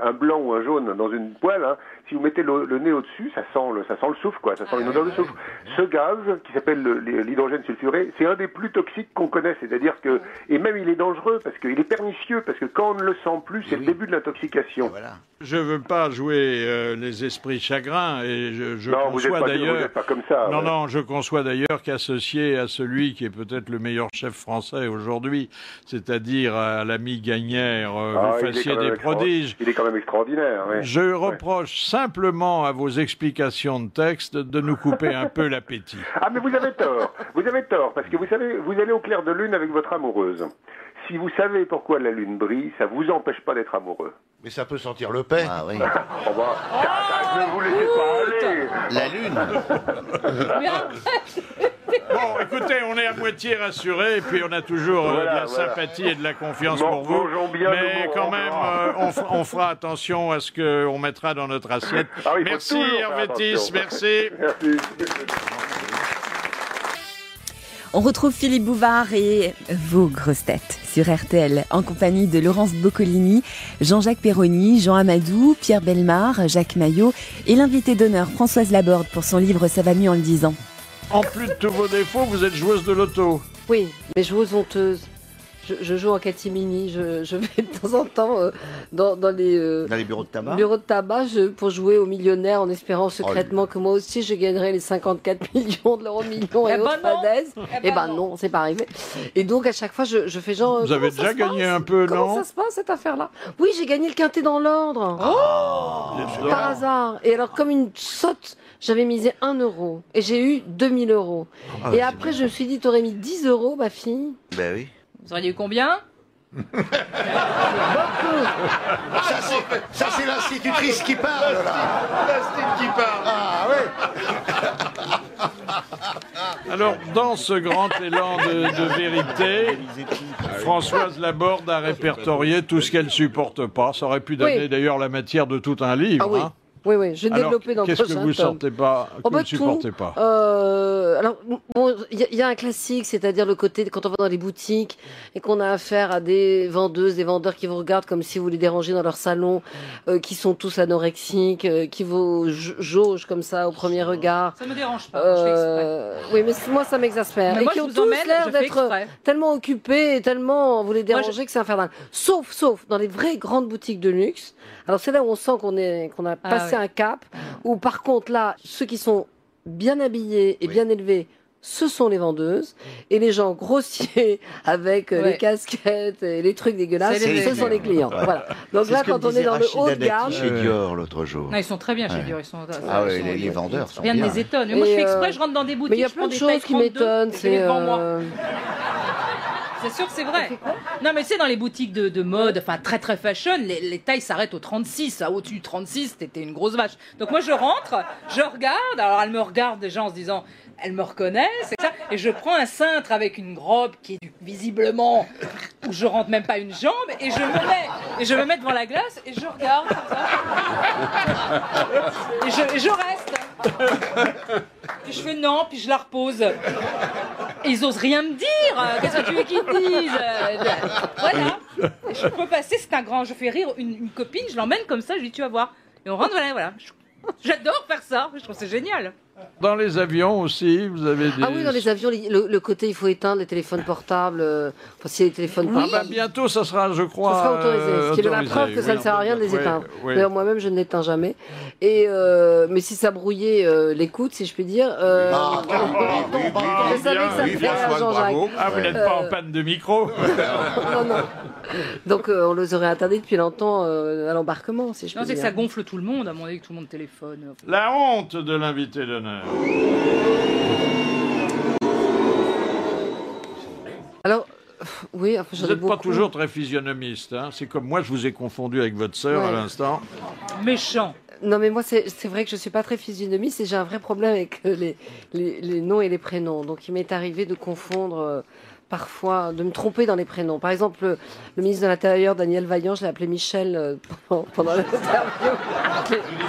un blanc ou un jaune dans une poêle, hein, si vous mettez le nez au-dessus, ça sent le soufre, quoi. Ça sent une odeur de soufre. Ce gaz, qui s'appelle l'hydrogène sulfuré, c'est un des plus toxiques qu'on connaisse. C'est-à-dire que, et même il est dangereux, parce qu'il est pernicieux, parce que quand on ne le sent plus, c'est le début de l'intoxication. Je veux pas jouer les esprits chagrins, et je non, conçois d'ailleurs... Vous n'êtes pas comme ça. Non, je conçois d'ailleurs qu'associé à celui qui est peut-être le meilleur chef français aujourd'hui, c'est-à-dire à l'ami Gagnère, vous fassiez des prodiges. Il est quand même extraordinaire. Oui. Je reproche simplement à vos explications de texte de nous couper un peu l'appétit. Ah, mais vous avez tort, parce que vous savez, vous allez au clair de lune avec votre amoureuse. Si vous savez pourquoi la lune brille, ça vous empêche pas d'être amoureux. Mais ça peut sentir le paix. Ah oui. Ne vous laissez pas aller. La lune. Bon, écoutez, on est à moitié rassurés, et puis on a toujours de la sympathie et de la confiance pour vous. Mais quand même, on fera attention à ce qu'on mettra dans notre assiette. Merci Hervétis, merci. On retrouve Philippe Bouvard et vos grosses têtes sur RTL en compagnie de Laurence Boccolini, Jean-Jacques Perroni, Jean Amadou, Pierre Bellemare, Jacques Maillot et l'invité d'honneur Françoise Laborde pour son livre Ça va mieux en le disant. En plus de tous vos défauts, vous êtes joueuse de loto. Oui, mais joueuse honteuse. je joue en catimini. Je vais de temps en temps dans les bureaux de tabac. Bureaux de tabac pour jouer aux millionnaires en espérant secrètement que moi aussi je gagnerais les 54 millions de l'euro million et autres fadaises. Eh ben non, c'est pas arrivé. Et donc à chaque fois je fais genre. Vous avez déjà gagné un peu, non? Comment ça se passe cette affaire-là? Oui, j'ai gagné le quintet dans l'ordre. Par hasard. Et alors comme une sotte, j'avais misé 1 euro et j'ai eu 2000 euros. Et après je me suis dit, t'aurais mis 10 euros, ma fille? Ben oui. Vous auriez eu combien? Ça, c'est l'institutrice qui parle, là. L'institutrice qui parle. Ah, oui. Alors, dans ce grand élan de vérité, Françoise Laborde a répertorié tout ce qu'elle supporte pas. Ça aurait pu donner d'ailleurs la matière de tout un livre. Ah oui. Hein. Oui, j'ai développé dans le prochain prochain tome. Qu'est-ce que vous sortez pas, que vous ne supportez pas? Alors, bon, il y a un classique, c'est-à-dire le côté, quand on va dans les boutiques et qu'on a affaire à des vendeuses, des vendeurs qui vous regardent comme si vous les dérangez dans leur salon, qui sont tous anorexiques, qui vous jaugent comme ça au premier regard. Ça me dérange pas, je fais exprès. Oui, mais moi, ça m'exaspère. Mais Et moi, qui je ont vous tous emmène, l'air je fais d'être exprès. tellement occupés et tellement vous les dérangez que c'est infernal. Sauf dans les vraies grandes boutiques de luxe. Alors, c'est là où on sent qu'on a passé un cap, où par contre, là, ceux qui sont bien habillés et bien élevés, ce sont les vendeuses, et les gens grossiers avec les casquettes et les trucs dégueulasses, ce sont les clients. Voilà. Donc là, quand on est dans le haut de gamme, chez Dior l'autre jour. Non, ils sont très bien chez Dior. Ah oui, les vendeurs sont rien bien. ne les étonne. Mais moi, je fais exprès, je rentre dans des boutiques. Mais il y a plein de choses qui m'étonnent. C'est devant moi. C'est sûr que c'est vrai. Non, mais c'est dans les boutiques de mode, enfin très très fashion, les tailles s'arrêtent au 36. Au-dessus du 36, t'étais une grosse vache. Donc moi je rentre, je regarde, alors elle me regarde déjà en se disant, elle me reconnaît, c'est ça, et je prends un cintre avec une robe qui est visiblement, où je rentre même pas une jambe, et je me mets devant la glace et je regarde comme ça. Et je reste. Puis je fais non, puis je la repose. Et ils osent rien me dire. Qu'est-ce que tu veux qu'ils disent? Voilà. Et je peux passer, c'est un grand. Je fais rire une copine, je l'emmène comme ça, je lui dis tu vas voir. Et on rentre, voilà. J'adore faire ça, je trouve que c'est génial. Dans les avions aussi, vous avez des... Ah oui, dans les avions, le côté il faut éteindre les téléphones portables. Enfin, si les téléphones portables. Bientôt, ça sera, je crois. Ça sera autorisé. Ce qui est la preuve que ça ne sert à rien de les éteindre. Oui. D'ailleurs, moi-même, je ne l'éteins jamais. Et mais si ça brouillait l'écoute, si je puis dire. Je savais que ça me ferait Jean-Jacques. Ah, vous n'êtes pas en panne de micro? Non. Donc, on les aurait interdits depuis longtemps à l'embarquement, si je puis dire. Non, c'est que ça gonfle tout le monde, à mon avis, que tout le monde téléphone. La honte de l'invité d'honneur. Alors, oui, enfin, vous n'êtes pas toujours très physionomiste. Hein. C'est comme moi, je vous ai confondu avec votre sœur à l'instant. Méchant. Non, mais moi, c'est vrai que je ne suis pas très physionomiste et j'ai un vrai problème avec les noms et les prénoms. Donc, il m'est arrivé de confondre... parfois, de me tromper dans les prénoms. Par exemple, le ministre de l'Intérieur, Daniel Vaillant, je l'ai appelé Michel pendant l'interview.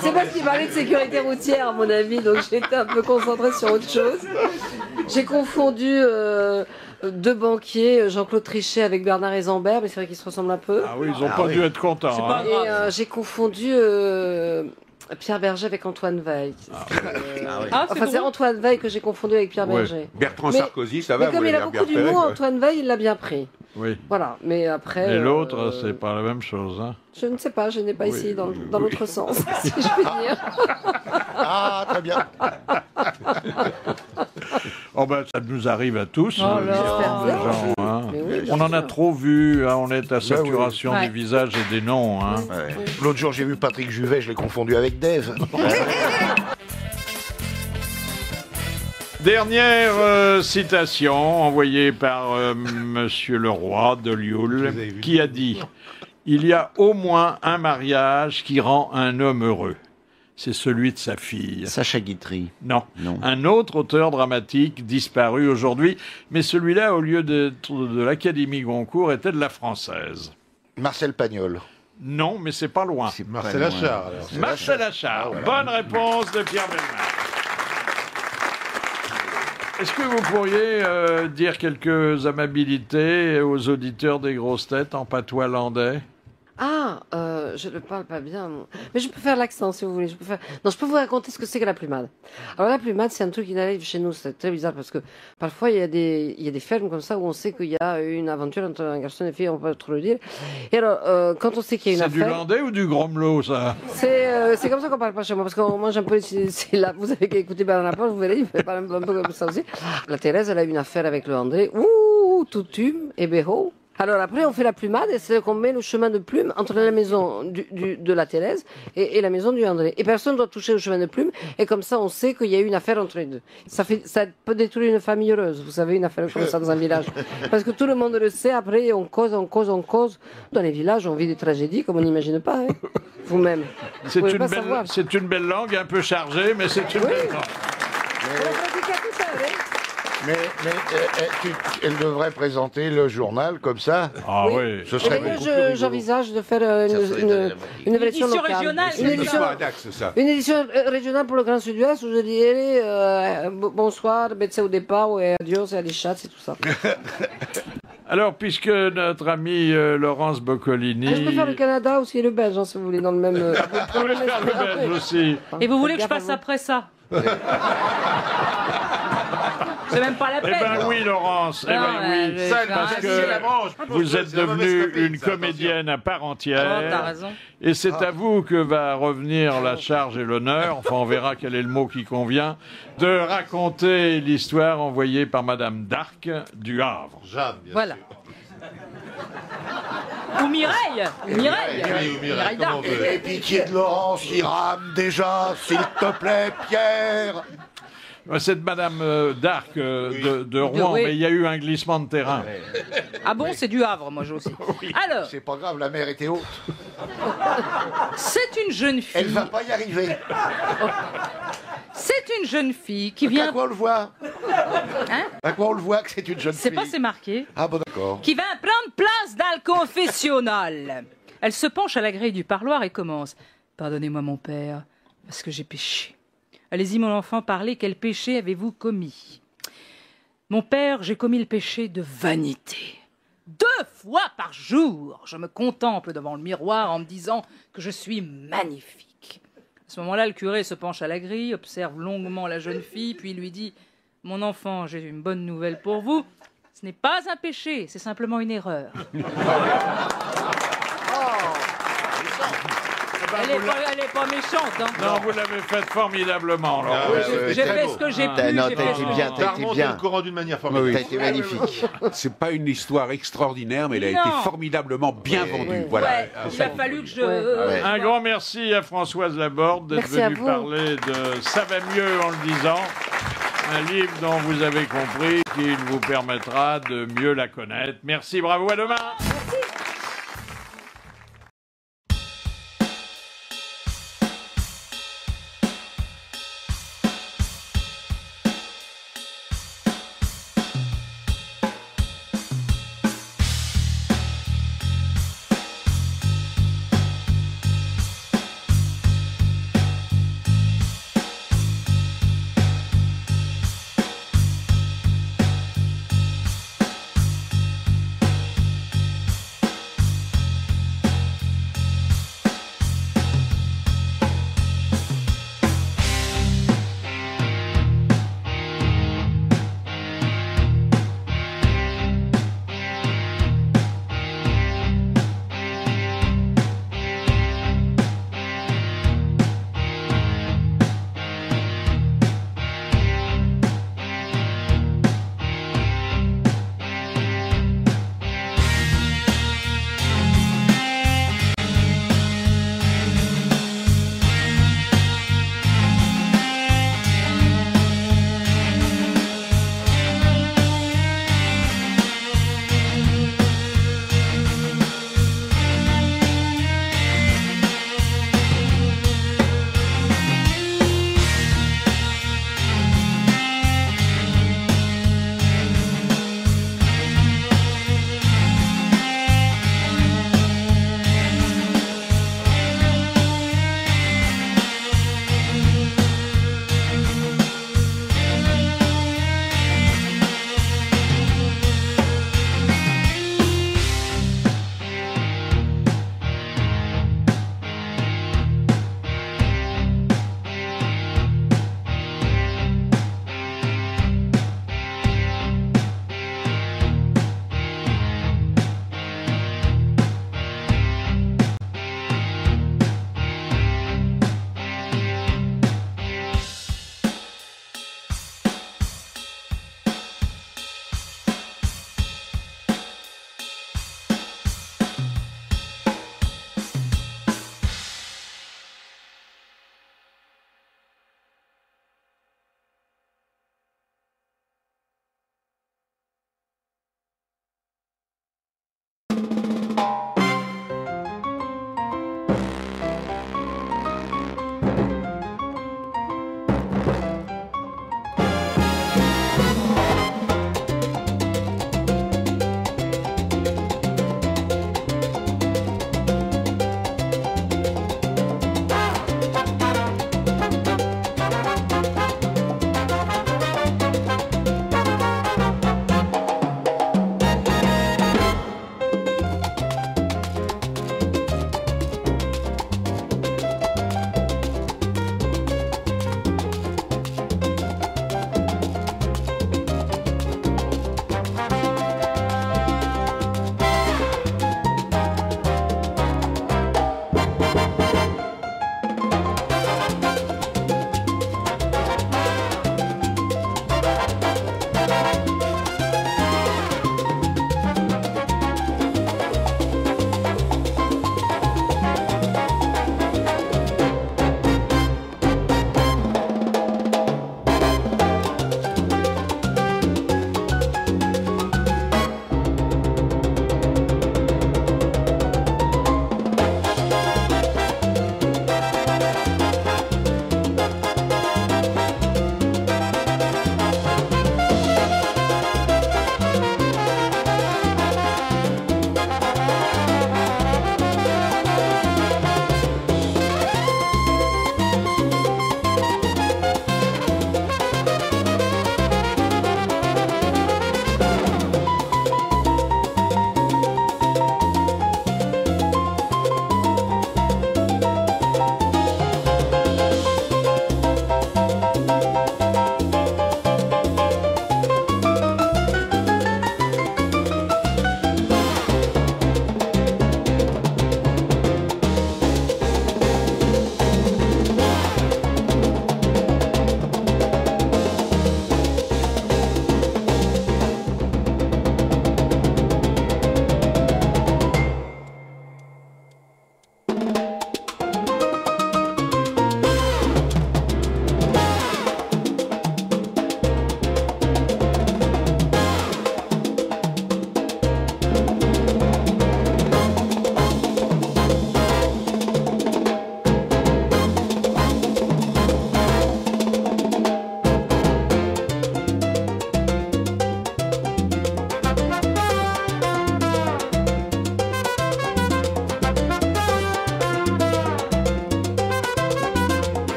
C'est parce qu'il parlait de sécurité routière, à mon avis, donc j'étais un peu concentrée sur autre chose. J'ai confondu deux banquiers, Jean-Claude Trichet avec Bernard Hezambert, mais c'est vrai qu'ils se ressemblent un peu. Ah oui, ils n'ont pas dû être contents. Hein. Et j'ai confondu... Pierre Berger avec Antoine Veil. Enfin, c'est Antoine Veil que j'ai confondu avec Pierre Berger. Bertrand Sarkozy, ça va. Mais comme il a beaucoup d'humour, Antoine Veil, il l'a bien pris. Oui. Voilà, mais après... Et l'autre, c'est pas la même chose. Hein. Je ne sais pas, je n'ai pas essayé dans l'autre sens, si je puis dire. Ah, très bien. Oh ben, ça nous arrive à tous. Oh là, gens, hein. Oui, on en a trop vu, hein, on est à saturation oui. des visages et des noms. Hein. Ouais. L'autre jour, j'ai vu Patrick Juvet, je l'ai confondu avec Dave. Dernière citation envoyée par Monsieur Leroy de Lioul, qui a dit « Il y a au moins un mariage qui rend un homme heureux. C'est celui de sa fille. » Sacha Guitry. Non. Un autre auteur dramatique disparu aujourd'hui, mais celui-là, au lieu d'être de l'Académie Goncourt, était de la Française. Marcel Pagnol. Non, mais c'est pas loin. C'est Marcel Achard. Marcel Achard. Bonne réponse de Pierre Bellemare. Est-ce que vous pourriez dire quelques amabilités aux auditeurs des grosses têtes en patois landais ? Ah, je ne parle pas bien. Mais je peux faire l'accent si vous voulez. Non, je peux vous raconter ce que c'est que la plumade. Alors la plumade, c'est un truc qui arrive chez nous. C'est très bizarre parce que parfois il y a des fermes comme ça où on sait qu'il y a une aventure entre un garçon et une fille, on peut pas trop le dire. Et alors, quand on sait qu'il y a une affaire... C'est du landais ou du gromelot, ça? C'est comme ça qu'on parle pas chez moi, parce qu'on mange un peu... Là, vous avez qu'à écouter Bernard Laporte, vous verrez, il fait parler un peu comme ça aussi. La Thérèse, elle a eu une affaire avec le André. Ouh, tout tume et bého. Alors après, on fait la plumade, et c'est qu'on met le chemin de plume entre la maison de la Thérèse et la maison du André. Et personne ne doit toucher au chemin de plume, et comme ça, on sait qu'il y a eu une affaire entre les deux. Ça peut détruire une famille heureuse, vous savez, une affaire comme ça dans un village. Parce que tout le monde le sait, après, on cause. Dans les villages, on vit des tragédies comme on n'imagine pas, hein. Vous-même. C'est une belle langue, un peu chargée, mais c'est une belle langue. Elle devrait présenter le journal comme ça. Ah oui. Ce serait j'envisage de faire une version locale. Régionale, une édition régionale pour le Grand Sud-Ouest où je dirais bonsoir, betse au départ, et adios, et alichat, c'est tout ça. Alors, puisque notre ami Laurence Boccolini... je peux faire le Canada aussi et le Belge, hein, si vous voulez, dans le même... Je peux faire le Belge aussi. Et vous voulez que je fasse après ça? C'est même pas la peine. Eh ben oui, Laurence. Eh ben oui. Parce que vous êtes devenue une comédienne à part entière. Oh, t'as raison. Et c'est à vous que va revenir la charge et l'honneur, enfin on verra quel est le mot qui convient, de raconter l'histoire envoyée par Madame d'Arc du Havre. Jeanne, bien voilà. Ou Mireille. Mireille d'Arc. Et pitié de Laurence, il rame déjà, s'il te plaît, Pierre. C'est Madame d'Arc de Rouen, mais il y a eu un glissement de terrain. Ah bon, c'est du Havre, moi j'ai aussi. Alors, c'est pas grave, la mer était haute. C'est une jeune fille. Elle va pas y arriver. C'est une jeune fille qui vient... À quoi on le voit? Hein? À quoi on le voit que c'est une jeune fille? C'est pas, c'est marqué. Ah bon, d'accord. Qui vient prendre place dans le confessionnal. Elle se penche à la grille du parloir et commence. Pardonnez-moi mon père, parce que j'ai péché. Allez-y, mon enfant, parlez. Quel péché avez-vous commis? Mon père, j'ai commis le péché de vanité. 2 fois par jour, je me contemple devant le miroir en me disant que je suis magnifique. À ce moment-là, le curé se penche à la grille, observe longuement la jeune fille, puis lui dit « Mon enfant, j'ai une bonne nouvelle pour vous. Ce n'est pas un péché, c'est simplement une erreur. » Elle est pas méchante, hein. Non, vous l'avez faite formidablement. J'ai fait ce que j'ai pu. T'as été bien. le courant d'une manière formidable. T'as été magnifique. C'est pas une histoire extraordinaire, mais elle a été formidablement bien vendue. Voilà. Ouais, il a fallu que je... Un grand merci à Françoise Laborde d'être venue parler de Ça va mieux en le disant. Un livre dont vous avez compris qu'il vous permettra de mieux la connaître. Merci, bravo, à demain.